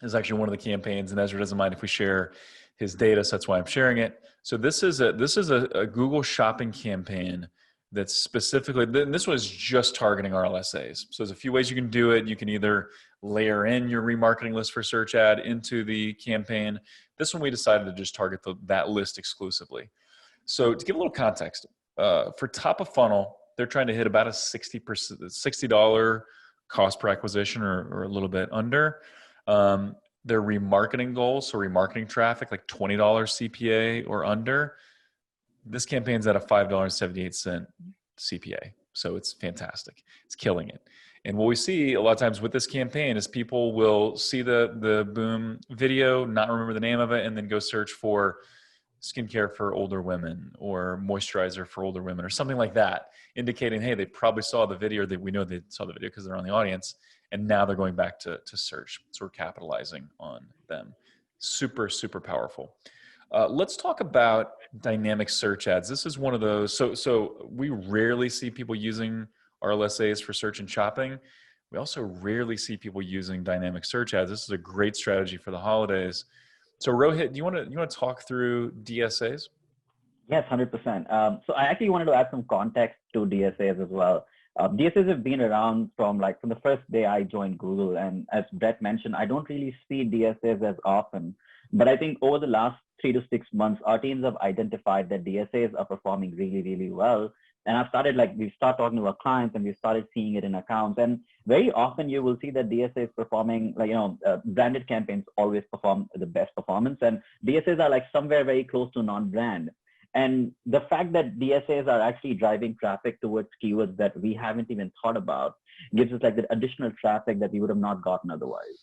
This is actually one of the campaigns, and Ezra doesn't mind if we share his data, so that's why I'm sharing it. So this is a Google Shopping campaign that's specifically, this was just targeting RLSAs. So there's a few ways you can do it. You can either layer in your remarketing list for search ad into the campaign. This one we decided to just target that list exclusively. So to give a little context, for top of funnel, they're trying to hit about a $60 cost per acquisition or a little bit under. Their remarketing goals, so remarketing traffic, like $20 CPA or under. This campaign's at a $5.78 CPA. So it's fantastic. It's killing it. And what we see a lot of times with this campaign is people will see the Boom video, not remember the name of it, and then go search for skincare for older women or moisturizer for older women or something like that, indicating, hey, they probably saw the video, or we know they saw the video because they're on the audience, and now they're going back to search. So we're capitalizing on them. Super, super powerful. Let's talk about dynamic search ads. This is one of those. So we rarely see people using RLSAs for search and shopping. We also rarely see people using dynamic search ads. This is a great strategy for the holidays. So Rohit, you want to talk through DSAs? Yes, 100%. So I actually wanted to add some context to DSAs as well. DSAs have been around from the first day I joined Google. And as Brett mentioned, I don't really see DSAs as often. But I think over the last 3 to 6 months, our teams have identified that DSAs are performing really, really well. And I've started we start talking to our clients and we started seeing it in accounts. And very often you will see that DSA is performing branded campaigns always perform the best performance. And DSAs are somewhere very close to non-brand. And the fact that DSAs are actually driving traffic towards keywords that we haven't even thought about gives us the additional traffic that we would have not gotten otherwise.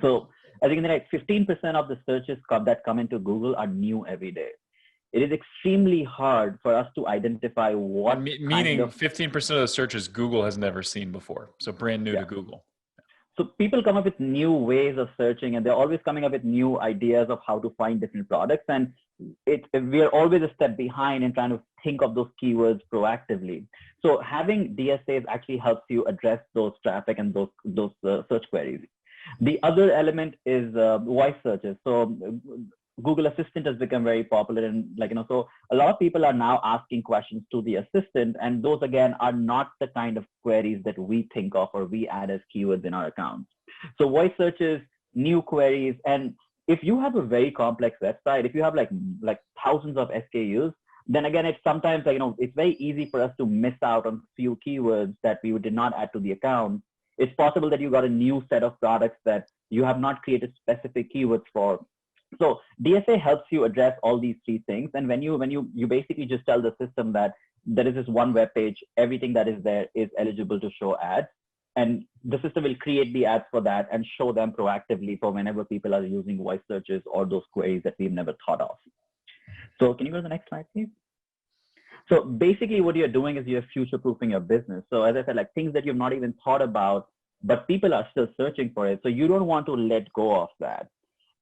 So I think 15% of the searches that come into Google are new every day. It is extremely hard for us to identify what meaning 15% of the searches Google has never seen before. So brand new to Google. So people come up with new ways of searching, and they're always coming up with new ideas of how to find different products. And we are always a step behind in trying to think of those keywords proactively. So having DSAs actually helps you address those traffic and those search queries. The other element is voice searches. So Google Assistant has become very popular, and so a lot of people are now asking questions to the assistant, and those again are not the kind of queries that we think of or we add as keywords in our accounts. So voice searches, new queries, and if you have a very complex website, if you have thousands of SKUs, then again it's sometimes it's very easy for us to miss out on few keywords that we did not add to the account. It's possible that you got a new set of products that you have not created specific keywords for. So DSA helps you address all these three things. And when you basically just tell the system that there is this one web page, everything that is there is eligible to show ads, and the system will create the ads for that and show them proactively for whenever people are using voice searches or those queries that we've never thought of. So can you go to the next slide, please? So basically what you're doing is you're future-proofing your business. So as I said, things that you've not even thought about, but people are still searching for it. So you don't want to let go of that.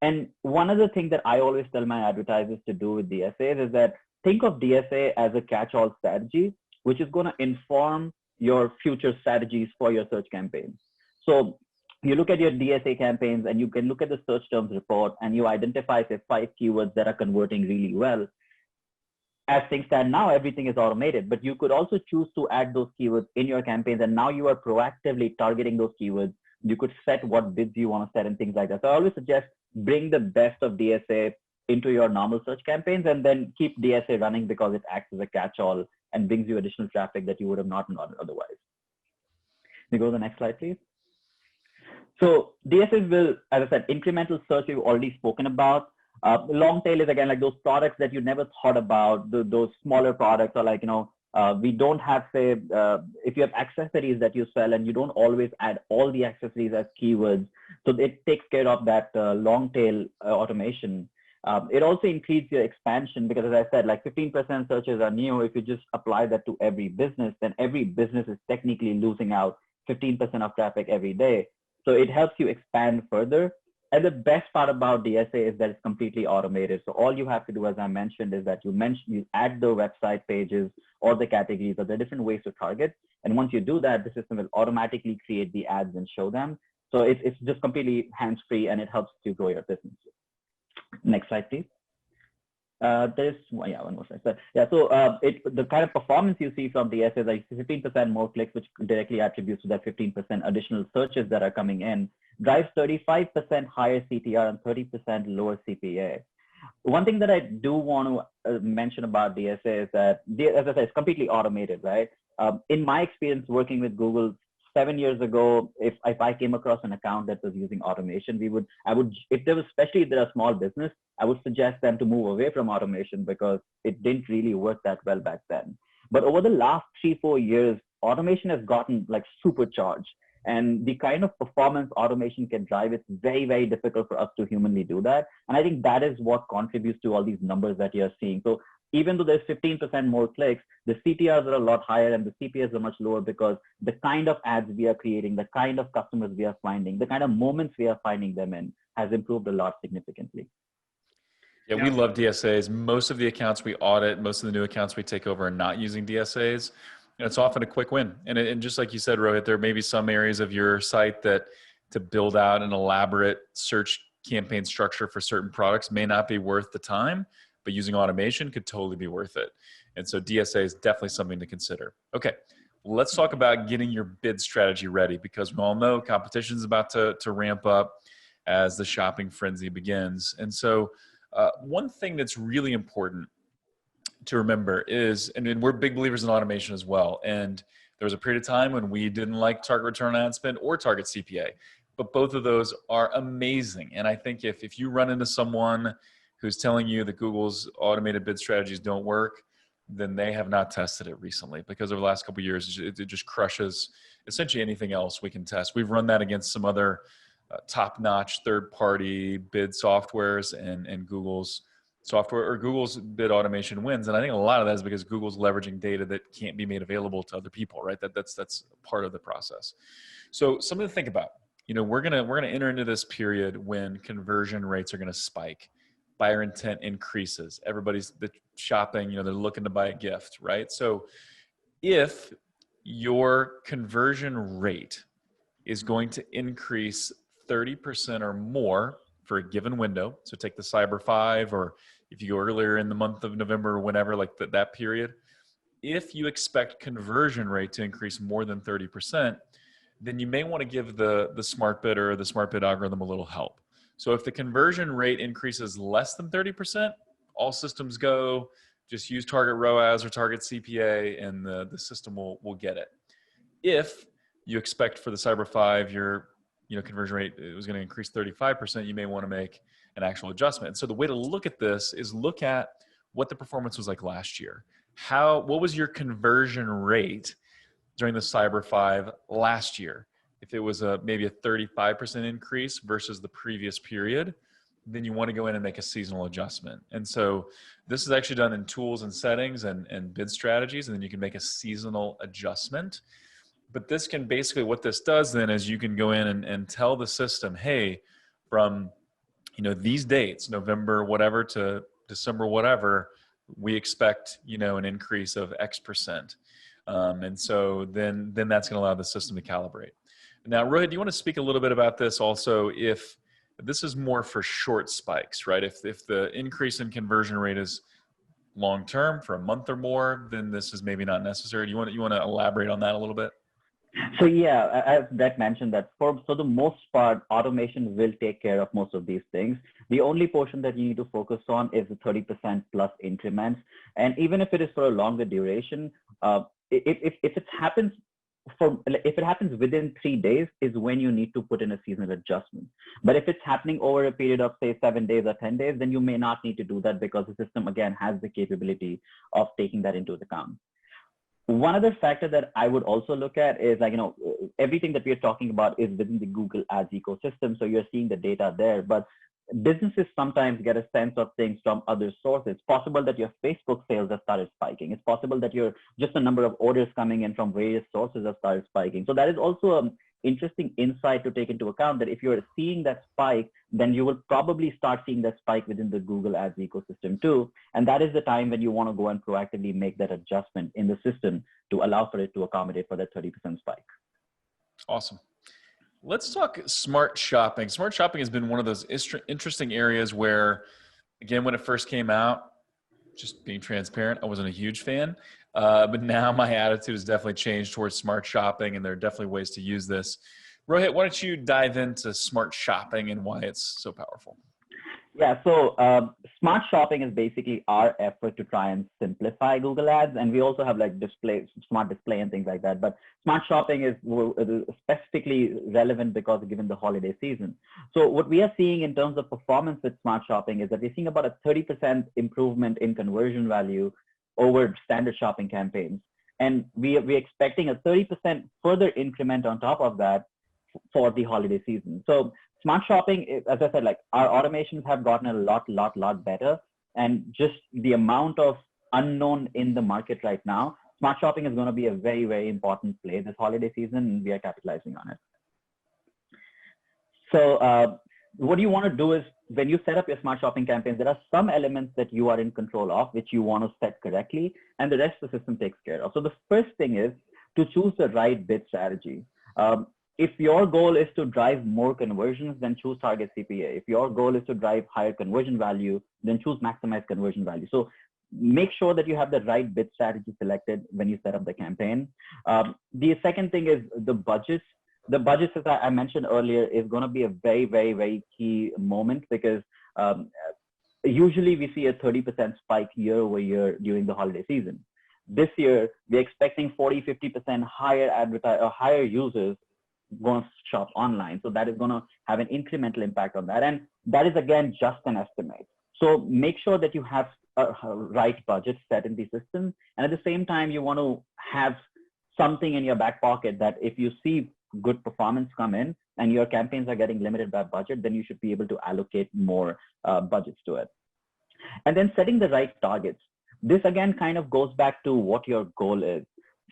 And one other thing that I always tell my advertisers to do with DSAs is that think of DSA as a catch-all strategy, which is going to inform your future strategies for your search campaigns. So you look at your DSA campaigns and you can look at the search terms report and you identify, say, 5 keywords that are converting really well. As things stand now, everything is automated, but you could also choose to add those keywords in your campaigns. And now you are proactively targeting those keywords. You could set what bids you want to set and things like that. So I always suggest bring the best of DSA into your normal search campaigns and then keep DSA running because it acts as a catch-all and brings you additional traffic that you would have not gotten otherwise. Can you go to the next slide, please? So DSAs will, as I said, incremental search we've already spoken about. Long tail is again those products that you never thought about, those smaller products are we don't have, say, if you have accessories that you sell and you don't always add all the accessories as keywords, so it takes care of that long tail automation. It also increases your expansion because, as I said, 15% searches are new. If you just apply that to every business, then every business is technically losing out 15% of traffic every day. So it helps you expand further. And the best part about DSA is that it's completely automated. So all you have to do, as I mentioned, is that you add the website pages or the categories or the different ways to target. And once you do that, the system will automatically create the ads and show them. So it's just completely hands-free and it helps you grow your business. Next slide, please. There's one more slide. But the kind of performance you see from DSA is 15% more clicks, which directly attributes to that 15% additional searches that are coming in, drives 35% higher CTR and 30% lower CPA. One thing that I do want to mention about DSA is that, as I said, it's completely automated, right? In my experience working with Google 7 years ago, if I came across an account that was using automation, if they're a small business, I would suggest them to move away from automation because it didn't really work that well back then. But over the last 3-4 years, automation has gotten supercharged. And the kind of performance automation can drive, it's very, very difficult for us to humanly do that. And I think that is what contributes to all these numbers that you're seeing. So even though there's 15% more clicks, the CTRs are a lot higher and the CPAs are much lower because the kind of ads we are creating, the kind of customers we are finding, the kind of moments we are finding them in has improved a lot significantly. Yeah, we love DSAs. Most of the accounts we audit, most of the new accounts we take over are not using DSAs. It's often a quick win. And just like you said, Rohit, there may be some areas of your site that to build out an elaborate search campaign structure for certain products may not be worth the time, but using automation could totally be worth it. And so DSA is definitely something to consider. Okay, let's talk about getting your bid strategy ready, because we all know competition is about to ramp up as the shopping frenzy begins. And so one thing that's really important to remember is, and we're big believers in automation as well. And there was a period of time when we didn't like target return on ad spend or target CPA, but both of those are amazing. And I think if you run into someone who's telling you that Google's automated bid strategies don't work, then they have not tested it recently, because over the last couple of years, it just crushes essentially anything else we can test. We've run that against some other top-notch third-party bid softwares, and Google's software or Google's bid automation wins. And I think a lot of that is because Google's leveraging data that can't be made available to other people, right? That's part of the process. So something to think about. We're gonna enter into this period when conversion rates are gonna spike, buyer intent increases, everybody's shopping, they're looking to buy a gift, right? So if your conversion rate is going to increase 30% or more for a given window, so take the Cyber 5, or if you go earlier in the month of November or whenever, like that period, if you expect conversion rate to increase more than 30%, then you may want to give the smart bidder or the smart bid algorithm a little help. So if the conversion rate increases less than 30%, all systems go, just use target ROAS or target CPA, and the system will get it. If you expect for the Cyber 5, your conversion rate was going to increase 35%, you may want to make an actual adjustment. So the way to look at this is look at what the performance was like last year. What was your conversion rate during the Cyber 5 last year? If it was maybe a 35% increase versus the previous period, then you want to go in and make a seasonal adjustment. And so this is actually done in tools and settings and bid strategies, and then you can make a seasonal adjustment. But this can basically, what this does then is you can go in and tell the system, hey, from these dates, November whatever to December whatever, we expect an increase of X%. And so then that's going to allow the system to calibrate. Now, Rohit, do you want to speak a little bit about this also? If this is more for short spikes, right? If the increase in conversion rate is long-term for a month or more, then this is maybe not necessary. Do you want to elaborate on that a little bit? So yeah, as Brett mentioned, that for the most part, automation will take care of most of these things. The only portion that you need to focus on is the 30% plus increments. And even if it is for a longer duration, if it happens within 3 days is when you need to put in a seasonal adjustment. But if it's happening over a period of say 7 days or 10 days, then you may not need to do that, because the system again has the capability of taking that into account. One other factor that I would also look at is everything that we're talking about is within the Google Ads ecosystem. So you're seeing the data there, but businesses sometimes get a sense of things from other sources. It's possible that your Facebook sales have started spiking. It's possible that just the number of orders coming in from various sources have started spiking. So that is also an interesting insight to take into account, that if you're seeing that spike, then you will probably start seeing that spike within the Google Ads ecosystem too. And that is the time when you want to go and proactively make that adjustment in the system to allow for it to accommodate for that 30% spike. Awesome. Let's talk smart shopping. Smart shopping has been one of those interesting areas where, again, when it first came out, just being transparent, I wasn't a huge fan. But now my attitude has definitely changed towards smart shopping, and there are definitely ways to use this. Rohit, why don't you dive into smart shopping and why it's so powerful? Yeah, so smart shopping is basically our effort to try and simplify Google Ads. And we also have like smart display and things like that. But smart shopping is specifically relevant because given the holiday season. So what we are seeing in terms of performance with smart shopping is that we're seeing about a 30% improvement in conversion value over standard shopping campaigns. And we're expecting a 30% further increment on top of that for the holiday season. So smart shopping, as I said, like our automations have gotten a lot better. And just the amount of unknown in the market right now, smart shopping is going to be a very, very important play this holiday season, and we are capitalizing on it. So what you want to do is when you set up your smart shopping campaigns, there are some elements that you are in control of, which you want to set correctly, and the rest the system takes care of. So the first thing is to choose the right bid strategy. If your goal is to drive more conversions, then choose target CPA. If your goal is to drive higher conversion value, then choose maximize conversion value. So make sure that you have the right bid strategy selected when you set up the campaign. The second thing is the budgets. The budgets, as I mentioned earlier, is going to be a very, very, very key moment because usually we see a 30% spike year over year during the holiday season. This year, we're expecting 40, 50% higher users going to shop online. So that is going to have an incremental impact on that. And that is, again, just an estimate. So make sure that you have a right budget set in the system. And at the same time, you want to have something in your back pocket that if you see good performance come in and your campaigns are getting limited by budget, then you should be able to allocate more budgets to it. And then setting the right targets. This again kind of goes back to what your goal is.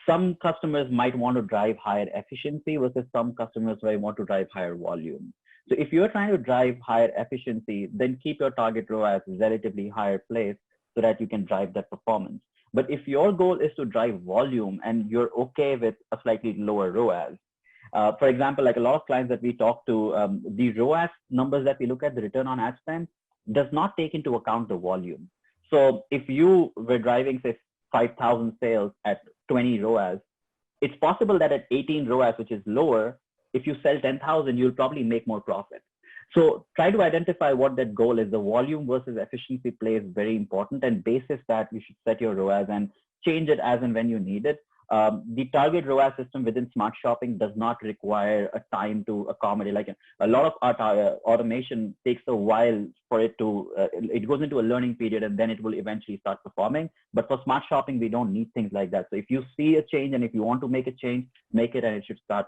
Some customers might want to drive higher efficiency versus some customers might want to drive higher volume. So if you're trying to drive higher efficiency, then keep your target ROAS relatively higher place so that you can drive that performance. But if your goal is to drive volume and you're okay with a slightly lower ROAS, for example, like a lot of clients that we talk to, the ROAS numbers that we look at, the return on ad spend, does not take into account the volume. So if you were driving, say, 5,000 sales at 20 ROAS, it's possible that at 18 ROAS, which is lower, if you sell 10,000, you'll probably make more profit. So try to identify what that goal is. The volume versus efficiency play is very important, and basis that you should set your ROAS and change it as and when you need it. The target ROAS system within Smart Shopping does not require a time to accommodate. Like a lot of our automation takes a while for it to, it goes into a learning period and then it will eventually start performing. But for Smart Shopping, we don't need things like that. So if you see a change and if you want to make a change, make it and it should start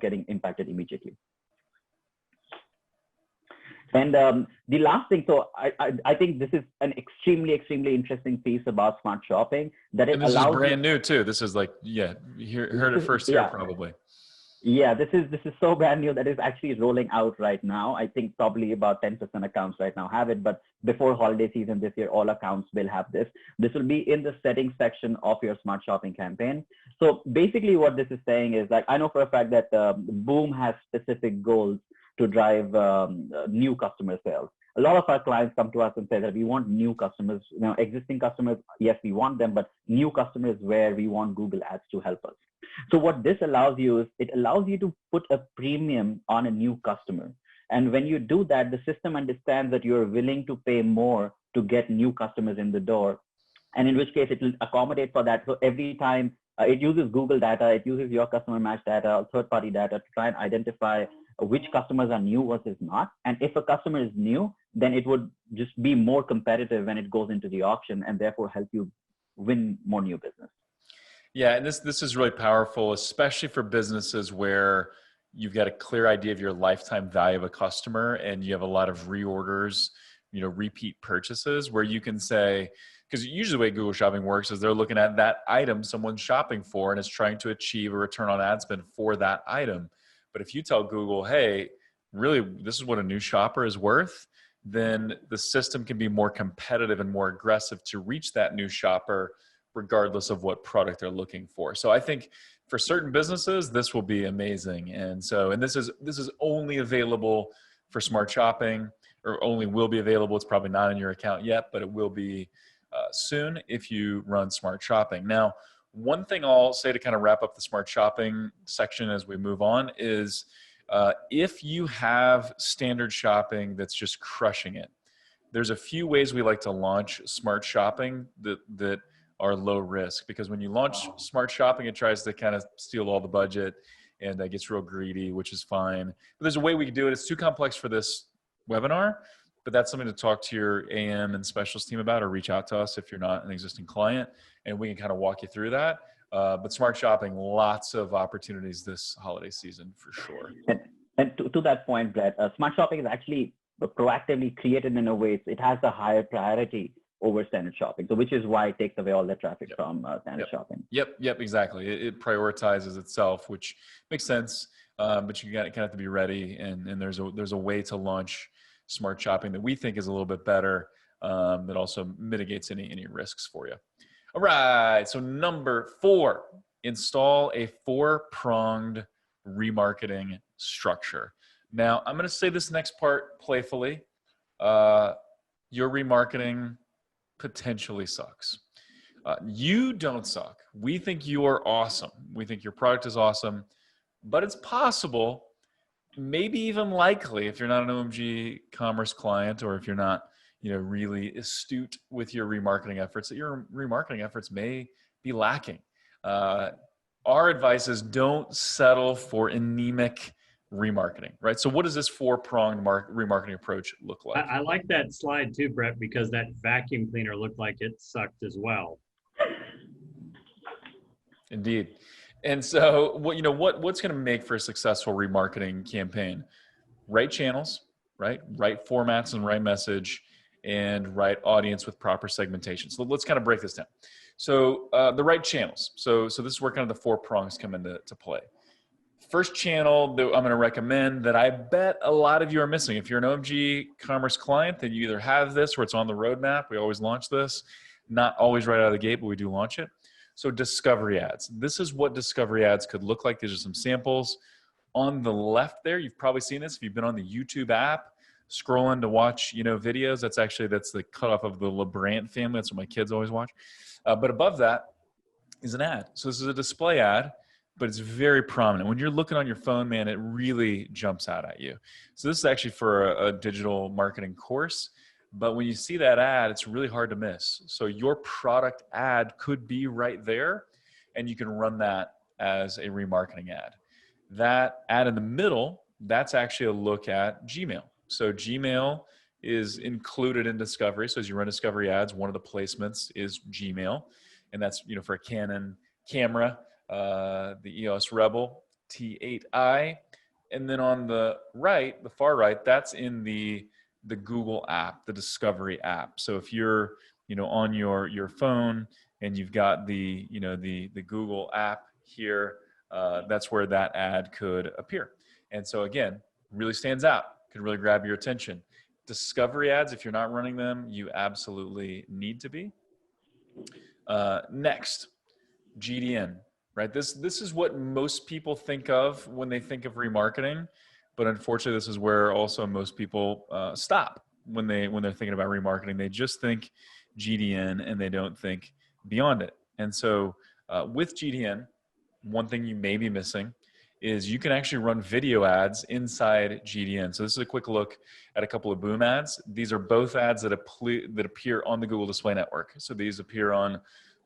getting impacted immediately. And the last thing, so I think this is an extremely interesting piece about Smart Shopping that it allows. And this is brand new too. This is like, yeah, you heard it first here probably. Yeah, this is so brand new that is actually rolling out right now. I think probably about 10% accounts right now have it, but before holiday season this year, all accounts will have this. This will be in the settings section of your Smart Shopping campaign. So basically what this is saying is, like, I know for a fact that Boom has specific goals to drive new customer sales. A lot of our clients come to us and say that we want new customers. You know, existing customers, yes, we want them, but new customers where we want Google Ads to help us. So what this allows you is it allows you to put a premium on a new customer. And when you do that, the system understands that you're willing to pay more to get new customers in the door. And in which case it will accommodate for that. So every time it uses Google data, it uses your customer match data, third-party data to try and identify which customers are new versus not. And if a customer is new, then it would just be more competitive when it goes into the auction and therefore help you win more new business. Yeah, and this is really powerful, especially for businesses where you've got a clear idea of your lifetime value of a customer and you have a lot of reorders, you know, repeat purchases, where you can say, because usually the way Google Shopping works is they're looking at that item someone's shopping for and is trying to achieve a return on ad spend for that item. But if you tell Google, hey, really, this is what a new shopper is worth, then the system can be more competitive and more aggressive to reach that new shopper, regardless of what product they're looking for. So I think for certain businesses, this will be amazing. And this is only available for Smart Shopping, or only will be available. It's probably not in your account yet, but it will be soon if you run Smart Shopping. Now, one thing I'll say to kind of wrap up the Smart Shopping section as we move on is if you have standard shopping that's just crushing it, there's a few ways we like to launch Smart Shopping that are low risk, because when you launch Smart Shopping, it tries to kind of steal all the budget and gets real greedy, which is fine. But there's a way we can do it. It's too complex for this webinar, but that's something to talk to your AM and specialist team about, or reach out to us if you're not an existing client, and we can kind of walk you through that. But Smart Shopping, lots of opportunities this holiday season for sure. And to that point, Brett, Smart Shopping is actually proactively created in a way it has a higher priority over standard shopping. So which is why it takes away all the traffic from standard shopping. Yep, exactly. It prioritizes itself, which makes sense. But you kind of have to be ready, and there's a way to launch smart shopping that we think is a little bit better, that also mitigates any risks for you. All right, so number 4, install a 4-pronged remarketing structure. Now, I'm going to say this next part playfully. Your remarketing potentially sucks. You don't suck. We think you are awesome. We think your product is awesome, but it's possible, maybe even likely, if you're not an OMG commerce client, or if you're not, really astute with your remarketing efforts, that your remarketing efforts may be lacking. Our advice is don't settle for anemic remarketing, right? So what does this 4-pronged remarketing approach look like? I like that slide too, Brett, because that vacuum cleaner looked like it sucked as well. Indeed. And so what's going to make for a successful remarketing campaign? Right channels, right formats and right message, and right audience with proper segmentation. So let's kind of break this down. So the right channels. So this is where kind of the 4 prongs come into play. First channel that I'm going to recommend, that I bet a lot of you are missing. If you're an OMG commerce client, then you either have this or it's on the roadmap. We always launch this. Not always right out of the gate, but we do launch it. So discovery ads. This is what discovery ads could look like. These are some samples. On the left there, you've probably seen this. If you've been on the YouTube app, scrolling to watch, videos, that's the cutoff of the LeBrant family. That's what my kids always watch. But above that is an ad. So this is a display ad, but it's very prominent. When you're looking on your phone, man, it really jumps out at you. So this is actually for a digital marketing course. But when you see that ad, it's really hard to miss. So your product ad could be right there, and you can run that as a remarketing ad. That ad in the middle, that's actually a look at Gmail. So Gmail is included in discovery. So as you run discovery ads, one of the placements is Gmail. And that's, for a Canon camera, the EOS Rebel T8i. And then on the right, the far right, that's in the Google app, the discovery app. So if you're, on your phone and you've got the Google app here, that's where that ad could appear. And so again, really stands out, could really grab your attention. Discovery ads, if you're not running them, you absolutely need to be. Next, GDN, right? This is what most people think of when they think of remarketing, but unfortunately, this is where also most people stop when they're thinking about remarketing. They just think GDN and they don't think beyond it. And so with GDN, one thing you may be missing is you can actually run video ads inside GDN. So this is a quick look at a couple of Boom ads. These are both ads that appear on the Google Display Network. So these appear on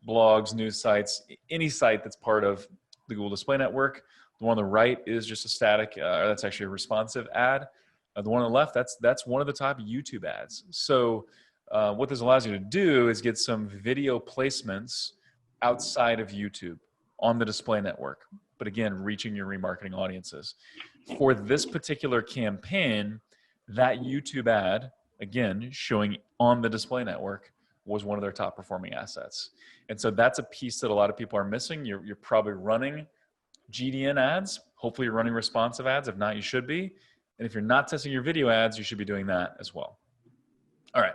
blogs, news sites, any site that's part of the Google Display Network. The one on the right is just a static, that's actually a responsive ad. The one on the left, that's one of the top YouTube ads. So what this allows you to do is get some video placements outside of YouTube on the display network, but again, reaching your remarketing audiences. For this particular campaign, that YouTube ad, again, showing on the display network, was one of their top performing assets. And so that's a piece that a lot of people are missing. You're probably running GDN ads. Hopefully you're running responsive ads. If not, you should be. And if you're not testing your video ads, you should be doing that as well. All right.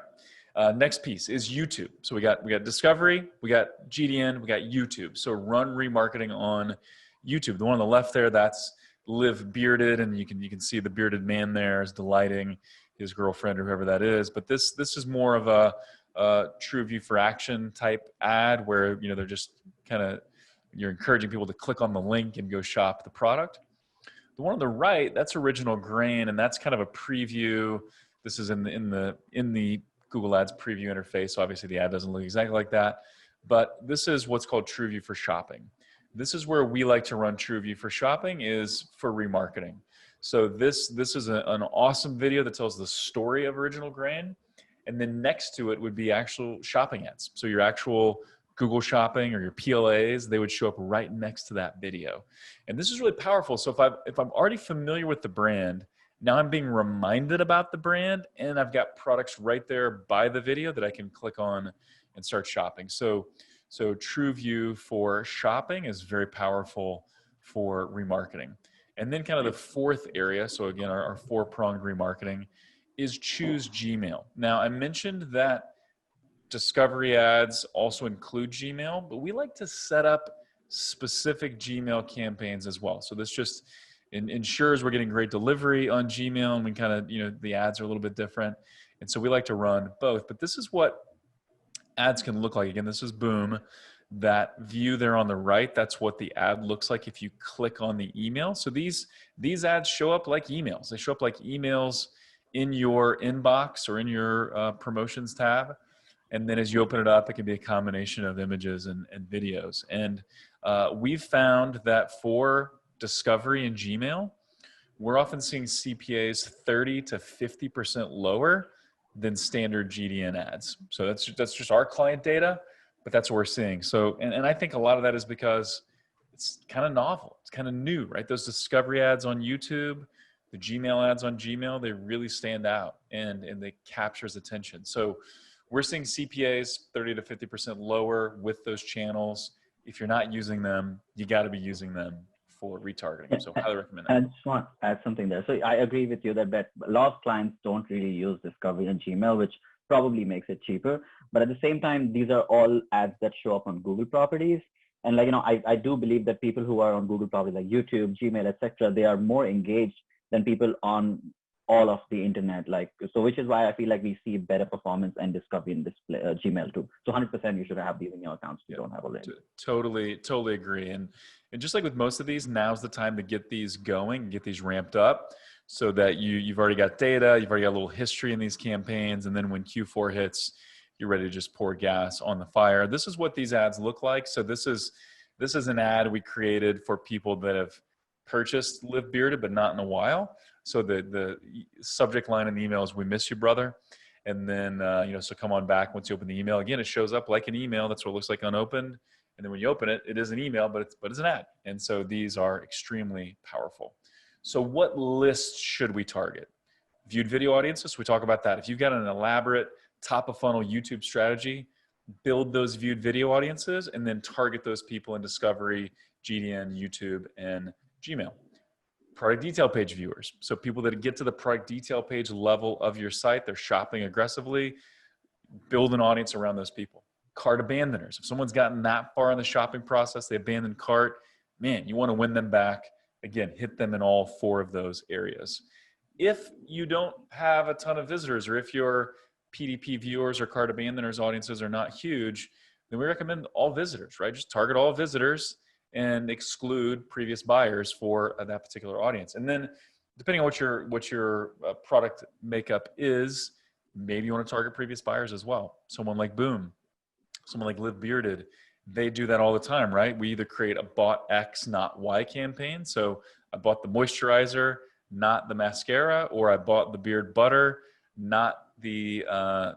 Next piece is YouTube. So we got discovery, we got GDN, we got YouTube. So run remarketing on YouTube. The one on the left there, that's Live Bearded, and you can see the bearded man there is delighting his girlfriend or whoever that is. But this is more of a true view for action type ad where they're just kind of, you're encouraging people to click on the link and go shop the product. The one on the right, that's Original Grain, and that's kind of a preview. This is in the Google Ads preview interface. So obviously the ad doesn't look exactly like that, but this is what's called TrueView for shopping. This is where we like to run TrueView for shopping, is for remarketing. So this is an awesome video that tells the story of Original Grain. And then next to it would be actual shopping ads. So your actual Google Shopping or your PLAs, they would show up right next to that video. And this is really powerful. So if I'm already familiar with the brand, now I'm being reminded about the brand, and I've got products right there by the video that I can click on and start shopping. So TrueView for shopping is very powerful for remarketing. And then kind of the fourth area, so again, our 4-pronged remarketing, is choose Gmail. Now, I mentioned that discovery ads also include Gmail, but we like to set up specific Gmail campaigns as well. So this just ensures we're getting great delivery on Gmail, and we kind of, the ads are a little bit different. And so we like to run both, but this is what ads can look like. Again, this is Boom. That view there on the right, that's what the ad looks like if you click on the email. So these ads show up like emails. They show up like emails in your inbox or in your promotions tab. And then as you open it up, it can be a combination of images and videos. And we've found that for discovery in Gmail, we're often seeing CPAs 30 to 50% lower than standard GDN ads. So that's just our client data, but that's what we're seeing. So, and I think a lot of that is because it's kind of novel. It's kind of new, right? Those discovery ads on YouTube, the Gmail ads on Gmail, they really stand out and they captures attention. So we're seeing CPAs 30 to 50% lower with those channels. If you're not using them, you got to be using them for retargeting. So highly recommend that. I just want to add something there. So I agree with you that a lot of clients don't really use discovery and Gmail, which probably makes it cheaper. But at the same time, these are all ads that show up on Google properties. And I do believe that people who are on Google properties like YouTube, Gmail, etc., they are more engaged than people on all of the internet, which is why I feel like we see better performance and discovery in display Gmail too. So 100% you should have these in your accounts if you don't have already. Totally agree. And just like with most of these, now's the time to get these going, get these ramped up, so that you've already got data, you've already got a little history in these campaigns, and then when Q4 hits, you're ready to just pour gas on the fire. This is what these ads look like. So this is an ad we created for people that have purchased Live Bearded, but not in a while. So the subject line in the email is "We miss you, brother." And then, so come on back once you open the email. Again, it shows up like an email. That's what it looks like unopened. And then when you open it, it is an email, but it's an ad. And so these are extremely powerful. So what lists should we target? Viewed video audiences, we talk about that. If you've got an elaborate top of funnel YouTube strategy, build those viewed video audiences and then target those people in discovery, GDN, YouTube, and Gmail. Product detail page viewers. So people that get to the product detail page level of your site, they're shopping aggressively, build an audience around those people. Cart abandoners. If someone's gotten that far in the shopping process, they abandon cart, man, you want to win them back. Again, hit them in all 4 of those areas. If you don't have a ton of visitors, or if your PDP viewers or cart abandoners audiences are not huge, then we recommend all visitors, right? Just target all visitors and exclude previous buyers for that particular audience. And then depending on what your product makeup is, maybe you want to target previous buyers as well. Someone like Boom, someone like Live Bearded, they do that all the time, right? We either create a bought X, not Y campaign. So I bought the moisturizer, not the mascara, or I bought the beard butter, not the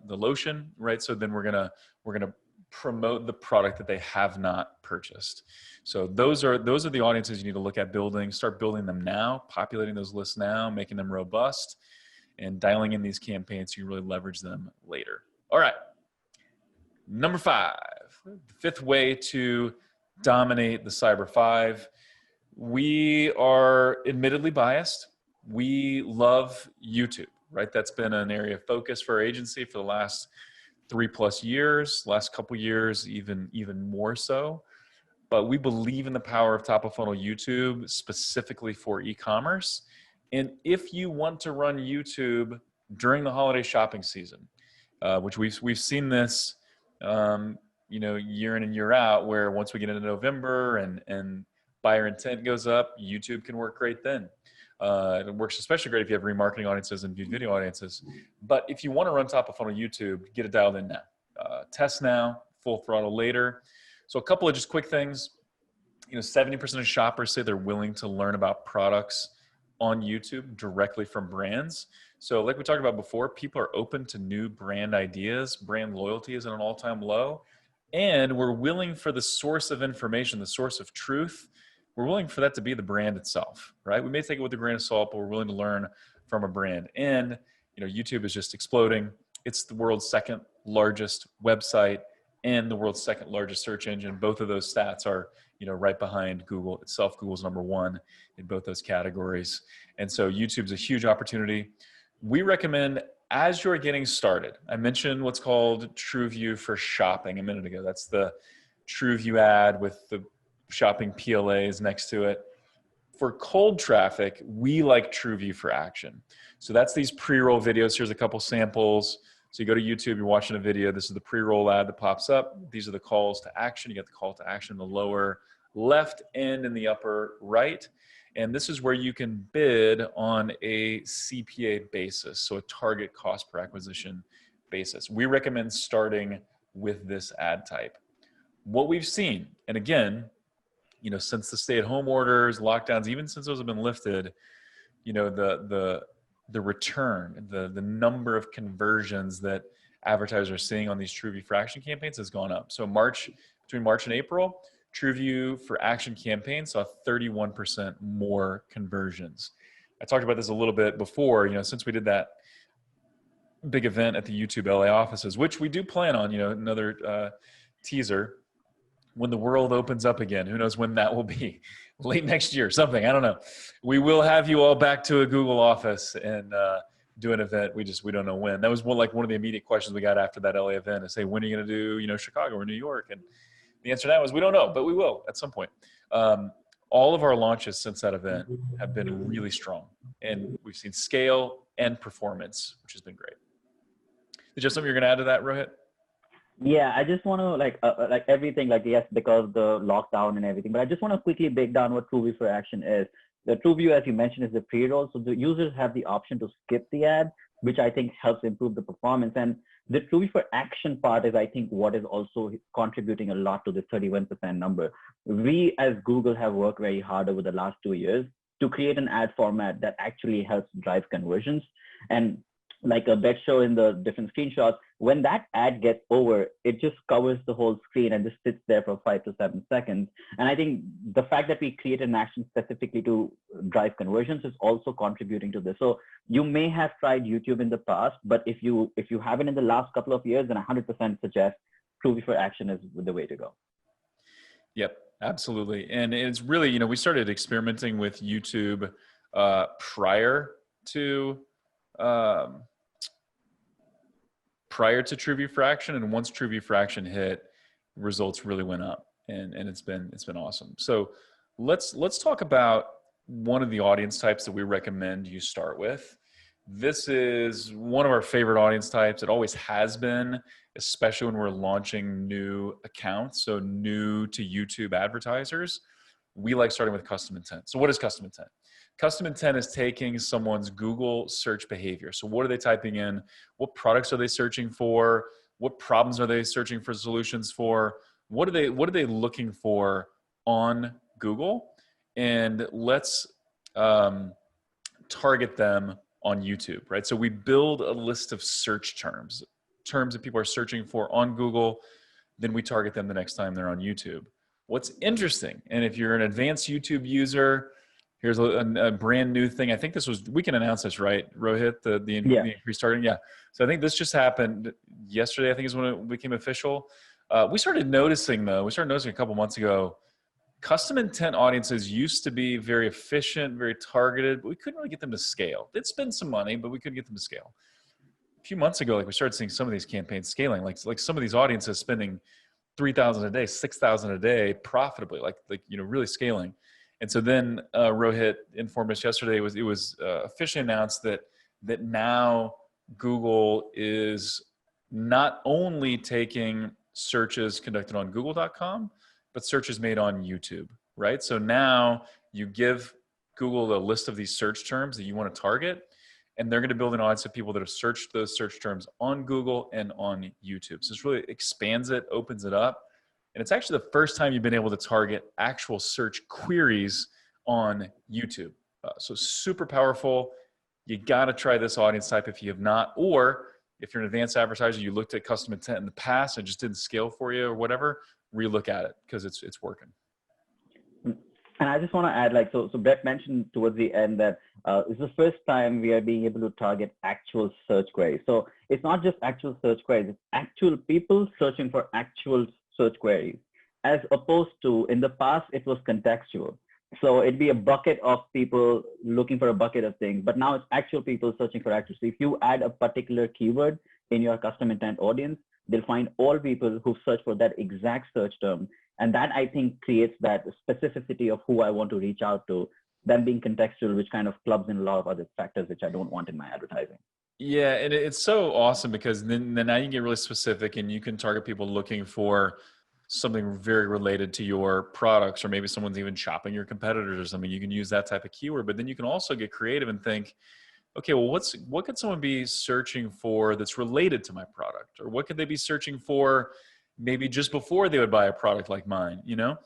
lotion, right? So then we're gonna promote the product that they have not purchased. So those are the audiences you need to look at building. Start building them now, populating those lists now, making them robust, and dialing in these campaigns so you really leverage them later. All right. Number 5, the 5th way to dominate the Cyber 5. We are admittedly biased. We love YouTube, right? That's been an area of focus for our agency for the last 3+ years, last couple years, even more so. But we believe in the power of top of funnel YouTube, specifically for e-commerce. And if you want to run YouTube during the holiday shopping season, which we've seen this, year in and year out, where once we get into November and buyer intent goes up, YouTube can work great then. It works especially great if you have remarketing audiences and viewed video audiences. But if you want to run top of funnel YouTube, get it dialed in now. Test now, full throttle later. So a couple of just quick things. 70% of shoppers say they're willing to learn about products on YouTube directly from brands. So like we talked about before, people are open to new brand ideas. Brand loyalty is at an all-time low. And we're willing for the source of information, the source of truth, we're willing for that to be the brand itself, right? We may take it with a grain of salt, but we're willing to learn from a brand. And YouTube is just exploding. It's the world's 2nd largest website and the world's 2nd largest search engine. Both of those stats are right behind Google itself. Google's number 1 in both those categories. And so YouTube's a huge opportunity. We recommend as you're getting started. I mentioned what's called TrueView for shopping a minute ago. That's the TrueView ad with the shopping PLAs next to it. For cold traffic, we like TrueView for action. So that's these pre-roll videos. Here's a couple samples. So you go to YouTube, you're watching a video. This is the pre-roll ad that pops up. These are the calls to action. You got the call to action in the lower left and in the upper right. And this is where you can bid on a CPA basis, so a target cost per acquisition basis. We recommend starting with this ad type. What we've seen, and again, since the stay-at-home orders, lockdowns, even since those have been lifted, the return, the number of conversions that advertisers are seeing on these TrueView for action campaigns has gone up. So between March and April, TrueView for action campaigns saw 31% more conversions. I talked about this a little bit before, since we did that big event at the YouTube LA offices, which we do plan on, another teaser. When the world opens up again, who knows when that will be, late next year, something, I don't know. We will have you all back to a Google office and do an event. We don't know when. That was one of the immediate questions we got after that LA event is, hey, when are you going to do, Chicago or New York? And the answer to that was, we don't know, but we will at some point. All of our launches since that event have been really strong, and we've seen scale and performance, which has been great. Is there something you're going to add to that, Rohit? Yeah, I just want to like everything, yes, because the lockdown and everything, but I just want to quickly break down what TrueView for action is. The TrueView, as you mentioned, is the pre-roll. So the users have the option to skip the ad, which I think helps improve the performance. And the TrueView for action part is, I think, what is also contributing a lot to the 31% number. We as Google have worked very hard over the last 2 years to create an ad format that actually helps drive conversions. And like Brett showed in the different screenshots, when that ad gets over, it just covers the whole screen and just sits there for 5 to 7 seconds. And I think the fact that we created an action specifically to drive conversions is also contributing to this. So you may have tried YouTube in the past, but if you haven't in the last couple of years, then I 100% suggest TrueView for action is the way to go. Yep, absolutely. And it's really, we started experimenting with YouTube prior to TrueView for action, and once TrueView for action hit, results really went up, and it's been awesome. So let's talk about one of the audience types that we recommend you start with. This is one of our favorite audience types. It always has been, especially when we're launching new accounts, so new to YouTube advertisers. We like starting with custom intent. So what is custom intent? Custom intent is taking someone's Google search behavior. So what are they typing in? What products are they searching for? What problems are they searching for solutions for? What are they looking for on Google? And let's target them on YouTube, right? So we build a list of search terms that people are searching for on Google. Then we target them the next time they're on YouTube. What's interesting, and if you're an advanced YouTube user, here's a brand new thing. I think we can announce this, right, Rohit, the increased targeting? Yeah. So I think this just happened yesterday, I think is when it became official. We started noticing a couple months ago, custom intent audiences used to be very efficient, very targeted, but we couldn't really get them to scale. They'd spend some money, but we couldn't get them to scale. A few months ago, we started seeing some of these campaigns scaling, like some of these audiences spending $3,000 a day, $6,000 a day profitably, really scaling. And so then Rohit informed us yesterday, it was officially announced that now Google is not only taking searches conducted on google.com, but searches made on YouTube, right? So now you give Google a list of these search terms that you want to target, and they're going to build an audience of people that have searched those search terms on Google and on YouTube. So this really expands it, opens it up. And it's actually the first time you've been able to target actual search queries on YouTube. So super powerful. You got to try this audience type if you have not, or if you're an advanced advertiser, you looked at custom intent in the past and just didn't scale for you or whatever, relook at it because it's working. And I just want to add, so Brett mentioned towards the end that it's the first time we are being able to target actual search queries. So it's not just actual search queries, it's actual people searching for actual search queries, as opposed to in the past, it was contextual. So it'd be a bucket of people looking for a bucket of things, but now it's actual people searching for accuracy. If you add a particular keyword in your custom intent audience, they'll find all people who search for that exact search term. And that, I think, creates that specificity of who I want to reach out to, them being contextual, which kind of clubs in a lot of other factors, which I don't want in my advertising. Yeah, and it's so awesome because then now you can get really specific and you can target people looking for something very related to your products, or maybe someone's even shopping your competitors or something. You can use that type of keyword, but then you can also get creative and think, okay, well, what could someone be searching for that's related to my product, or what could they be searching for maybe just before they would buy a product like mine? You know,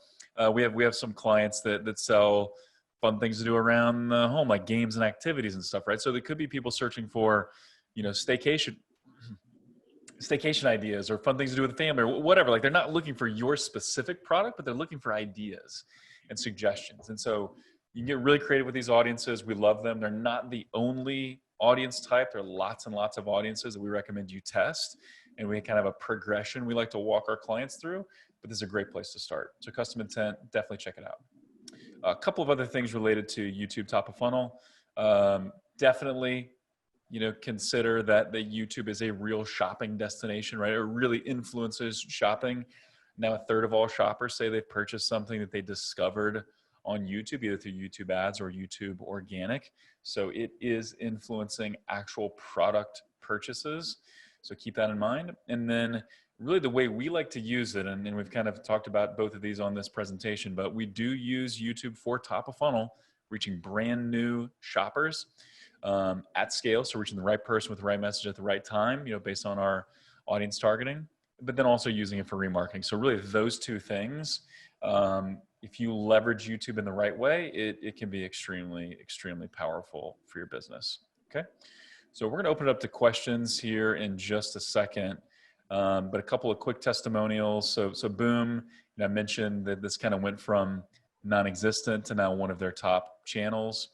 we have some clients that sell fun things to do around the home, like games and activities and stuff, right? So there could be people searching for, you know, staycation ideas or fun things to do with the family or whatever. Like they're not looking for your specific product, but they're looking for ideas and suggestions. And so you can get really creative with these audiences. We love them. They're not the only audience type. There are lots and lots of audiences that we recommend you test. And we kind of have a progression we like to walk our clients through, but this is a great place to start. So custom intent, definitely check it out. A couple of other things related to YouTube top of funnel. Definitely, you know, consider that YouTube is a real shopping destination, right? It really influences shopping. Now, a third of all shoppers say they've purchased something that they discovered on YouTube, either through YouTube ads or YouTube organic. So it is influencing actual product purchases. So keep that in mind. And then really the way we like to use it, and we've kind of talked about both of these on this presentation, but we do use YouTube for top of funnel, reaching brand new shoppers at scale. So reaching the right person with the right message at the right time, you know, based on our audience targeting, but then also using it for remarketing. So really those two things, if you leverage YouTube in the right way, it can be extremely, extremely powerful for your business. Okay. So we're going to open it up to questions here in just a second. But a couple of quick testimonials. So Boom, you know, I mentioned that this kind of went from non-existent to now one of their top channels.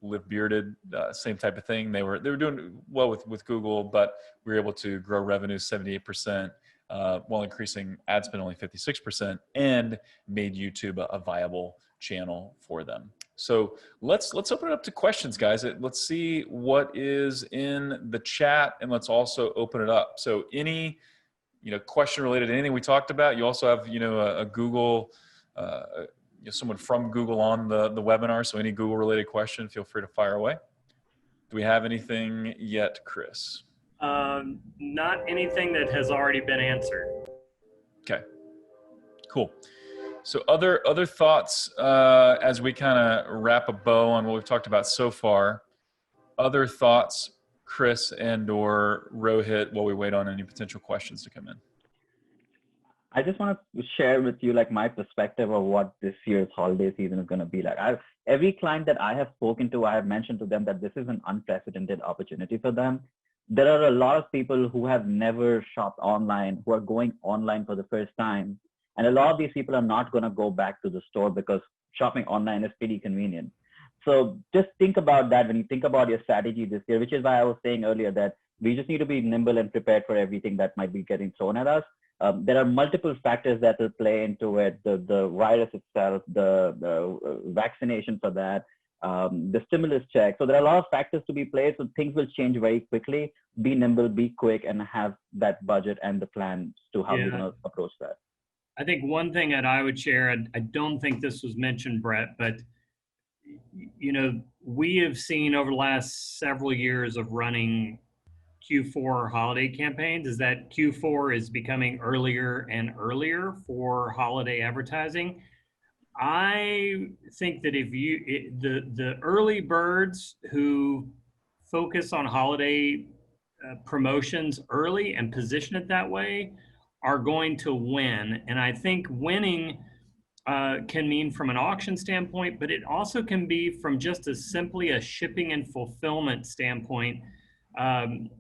Live Bearded, same type of thing. They were doing well with Google, but we were able to grow revenue 78%, while increasing ad spend only 56%, and made YouTube a viable channel for them. So let's open it up to questions, guys. Let's see what is in the chat, and let's also open it up. So any, you know, question related to anything we talked about. You also have, you know, a Google, you know, someone from Google on the webinar. So any Google related question, feel free to fire away. Do we have anything yet, Chris? Not anything that has already been answered. Okay, cool. So other thoughts as we kind of wrap a bow on what we've talked about so far. Other thoughts, Chris and or Rohit, while we wait on any potential questions to come in. I just want to share with you like my perspective of what this year's holiday season is going to be like. Every client that I have spoken to, I have mentioned to them that this is an unprecedented opportunity for them. There are a lot of people who have never shopped online, who are going online for the first time. And a lot of these people are not going to go back to the store because shopping online is pretty convenient. So just think about that when you think about your strategy this year, which is why I was saying earlier that we just need to be nimble and prepared for everything that might be getting thrown at us. There are multiple factors that will play into it, the virus itself, the vaccination for that, the stimulus check. So there are a lot of factors to be played. So things will change very quickly. Be nimble, be quick, and have that budget and the plan to how you're going to approach that. I think one thing that I would share, and I don't think this was mentioned, Brett, but you know, we have seen over the last several years of running Q4 holiday campaigns is that Q4 is becoming earlier and earlier for holiday advertising. I think that if you, the early birds who focus on holiday promotions early and position it that way are going to win. And I think winning can mean from an auction standpoint, but it also can be from just as simply a shipping and fulfillment standpoint.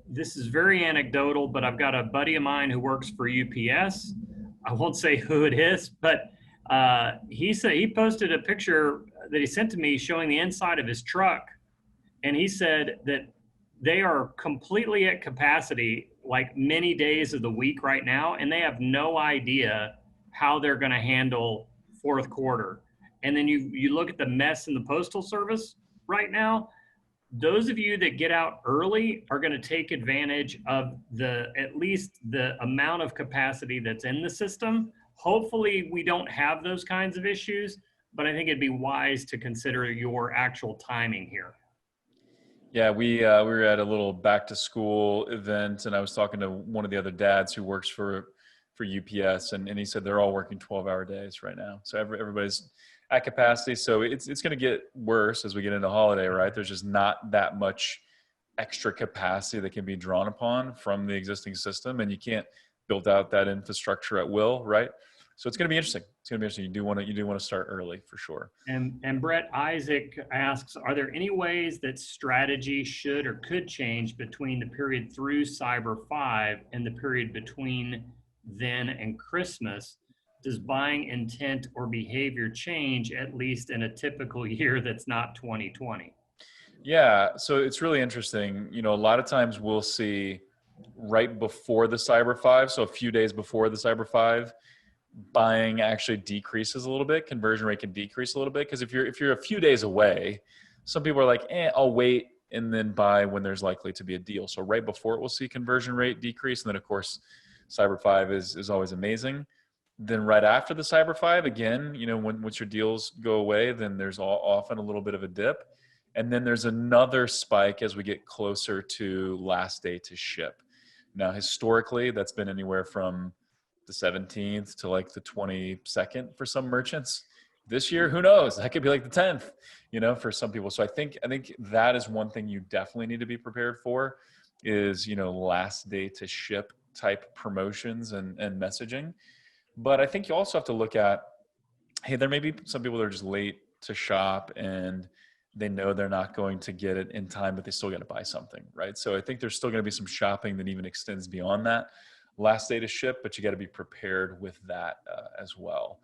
This is very anecdotal, but I've got a buddy of mine who works for UPS. I won't say who it is, but he said he posted a picture that he sent to me showing the inside of his truck. And he said that they are completely at capacity, like many days of the week right now, and they have no idea how they're going to handle fourth quarter. and then you look at the mess in the Postal Service right now, those of you that get out early are going to take advantage of at least the amount of capacity that's in the system. Hopefully we don't have those kinds of issues, but I think it'd be wise to consider your actual timing here. Yeah, we were at a little back to school event, and I was talking to one of the other dads who works for UPS, and he said they're all working 12-hour days right now. So everybody's at capacity. So it's going to get worse as we get into holiday, right? There's just not that much extra capacity that can be drawn upon from the existing system, and you can't build out that infrastructure at will, right? So it's going to be interesting. It's going to be interesting. You do want to start early for sure. And Brett Isaac asks, are there any ways that strategy should or could change between the period through Cyber 5 and the period between then and Christmas? Does buying intent or behavior change, at least in a typical year that's not 2020? Yeah, so it's really interesting. You know, a lot of times we'll see right before the Cyber 5, so a few days before the Cyber 5, buying actually decreases a little bit. Conversion rate can decrease a little bit because if you're a few days away, some people are like, I'll wait and then buy when there's likely to be a deal. So right before it, we'll see conversion rate decrease, and then of course, Cyber 5 is always amazing. Then right after the Cyber 5, again, you know, once your deals go away, then there's often a little bit of a dip. And then there's another spike as we get closer to last day to ship. Now, historically, that's been anywhere from the 17th to like the 22nd for some merchants. This year, who knows? That could be like the 10th, you know, for some people. So I think that is one thing you definitely need to be prepared for is, you know, last day to ship type promotions and messaging. But I think you also have to look at, hey, there may be some people that are just late to shop and they know they're not going to get it in time, but they still got to buy something, right? So I think there's still going to be some shopping that even extends beyond that last day to ship, but you got to be prepared with that as well.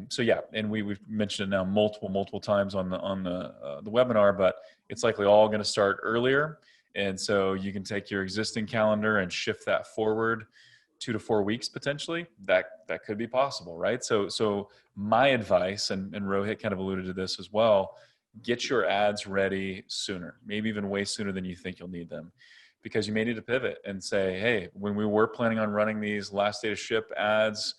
So yeah, and we've mentioned it now multiple times on the webinar, but it's likely all going to start earlier, and so you can take your existing calendar and shift that forward 2 to 4 weeks potentially. That could be possible, right? So my advice, and Rohit kind of alluded to this as well, get your ads ready sooner, maybe even way sooner than you think you'll need them, because you may need to pivot and say, hey, when we were planning on running these last day to ship ads,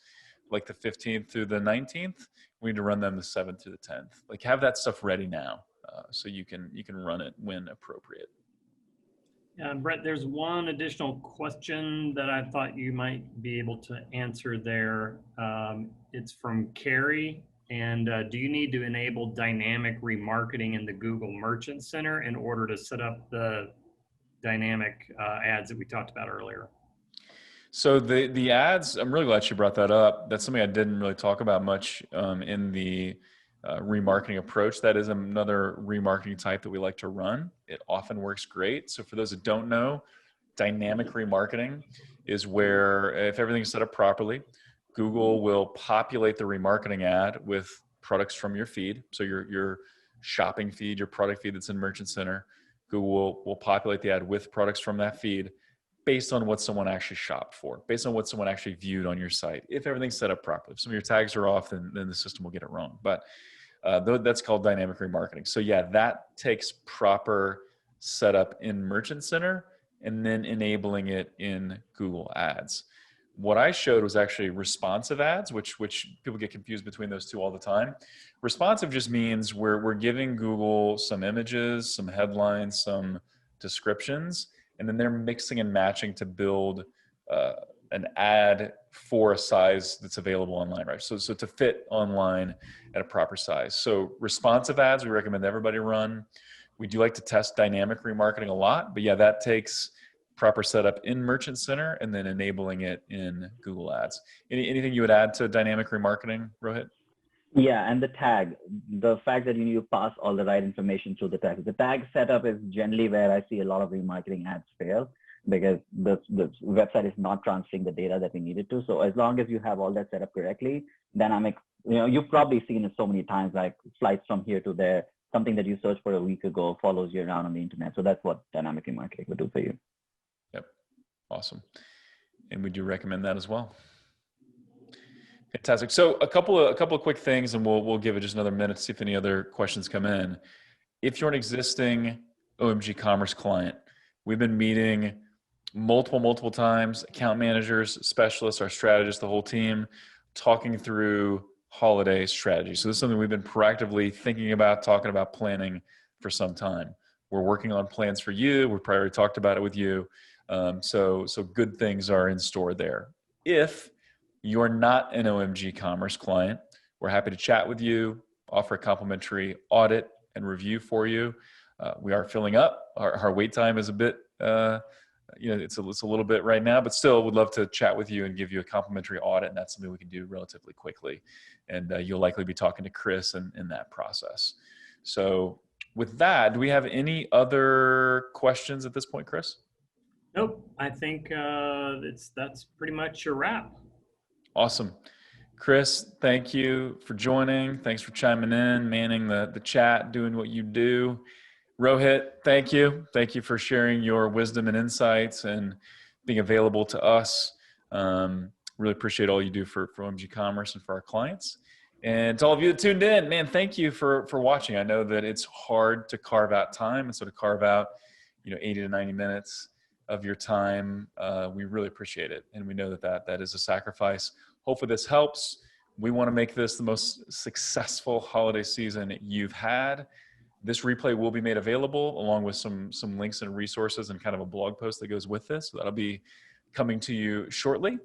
like the 15th through the 19th, we need to run them the 7th through the 10th. Like have that stuff ready now so you can run it when appropriate. Brett, there's one additional question that I thought you might be able to answer there. It's from Carrie. And do you need to enable dynamic remarketing in the Google Merchant Center in order to set up the dynamic ads that we talked about earlier? So the ads, I'm really glad you brought that up. That's something I didn't really talk about much in the remarketing approach. That is another remarketing type that we like to run. It often works great. So for those that don't know, dynamic remarketing is where if everything's set up properly, Google will populate the remarketing ad with products from your feed. So your shopping feed, your product feed that's in Merchant Center, Google will populate the ad with products from that feed based on what someone actually shopped for, based on what someone actually viewed on your site. If everything's set up properly, if some of your tags are off, then the system will get it wrong. But that's called dynamic remarketing. So yeah, that takes proper setup in Merchant Center and then enabling it in Google Ads. What I showed was actually responsive ads, which people get confused between those two all the time. Responsive just means we're giving Google some images, some headlines, some descriptions, and then they're mixing and matching to build an ad for a size that's available online, right? So to fit online at a proper size. So responsive ads, we recommend everybody run. We do like to test dynamic remarketing a lot, but yeah, that takes proper setup in Merchant Center and then enabling it in Google Ads. Anything you would add to dynamic remarketing, Rohit? Yeah, and the tag, the fact that you need to pass all the right information through the tag. The tag setup is generally where I see a lot of remarketing ads fail because the website is not transferring the data that we needed to. So as long as you have all that set up correctly, then you've probably seen it so many times, like flights from here to there, something that you searched for a week ago follows you around on the internet. So that's what dynamic remarketing would do for you. Yep. Awesome. And would you recommend that as well? Fantastic. So a couple of quick things, and we'll give it just another minute to see if any other questions come in. If you're an existing OMG Commerce client, we've been meeting multiple times, account managers, specialists, our strategists, the whole team, talking through holiday strategy. So this is something we've been proactively thinking about, talking about, planning for some time. We're working on plans for you. We've already talked about it with you. So good things are in store there. If you're not an OMG Commerce client, we're happy to chat with you, offer a complimentary audit and review for you. We are filling up. Our wait time is a bit, it's a little bit right now, but still would love to chat with you and give you a complimentary audit. And that's something we can do relatively quickly. And you'll likely be talking to Chris in that process. So with that, do we have any other questions at this point, Chris? Nope. I think that's pretty much a wrap. Awesome. Chris, thank you for joining. Thanks for chiming in, manning the chat, doing what you do. Rohit, thank you. Thank you for sharing your wisdom and insights and being available to us. Really appreciate all you do for OMG Commerce and for our clients. And to all of you that tuned in, man, thank you for watching. I know that it's hard to carve out time and sort of carve out, 80 to 90 minutes of your time. We really appreciate it. And we know that is a sacrifice. Hopefully this helps. We want to make this the most successful holiday season you've had. This replay will be made available along with some links and resources and kind of a blog post that goes with this. So that'll be coming to you shortly.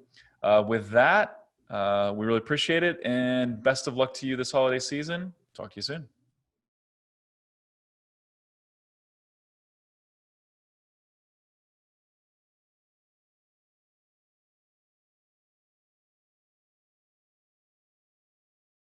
With that, we really appreciate it, and best of luck to you this holiday season. Talk to you soon.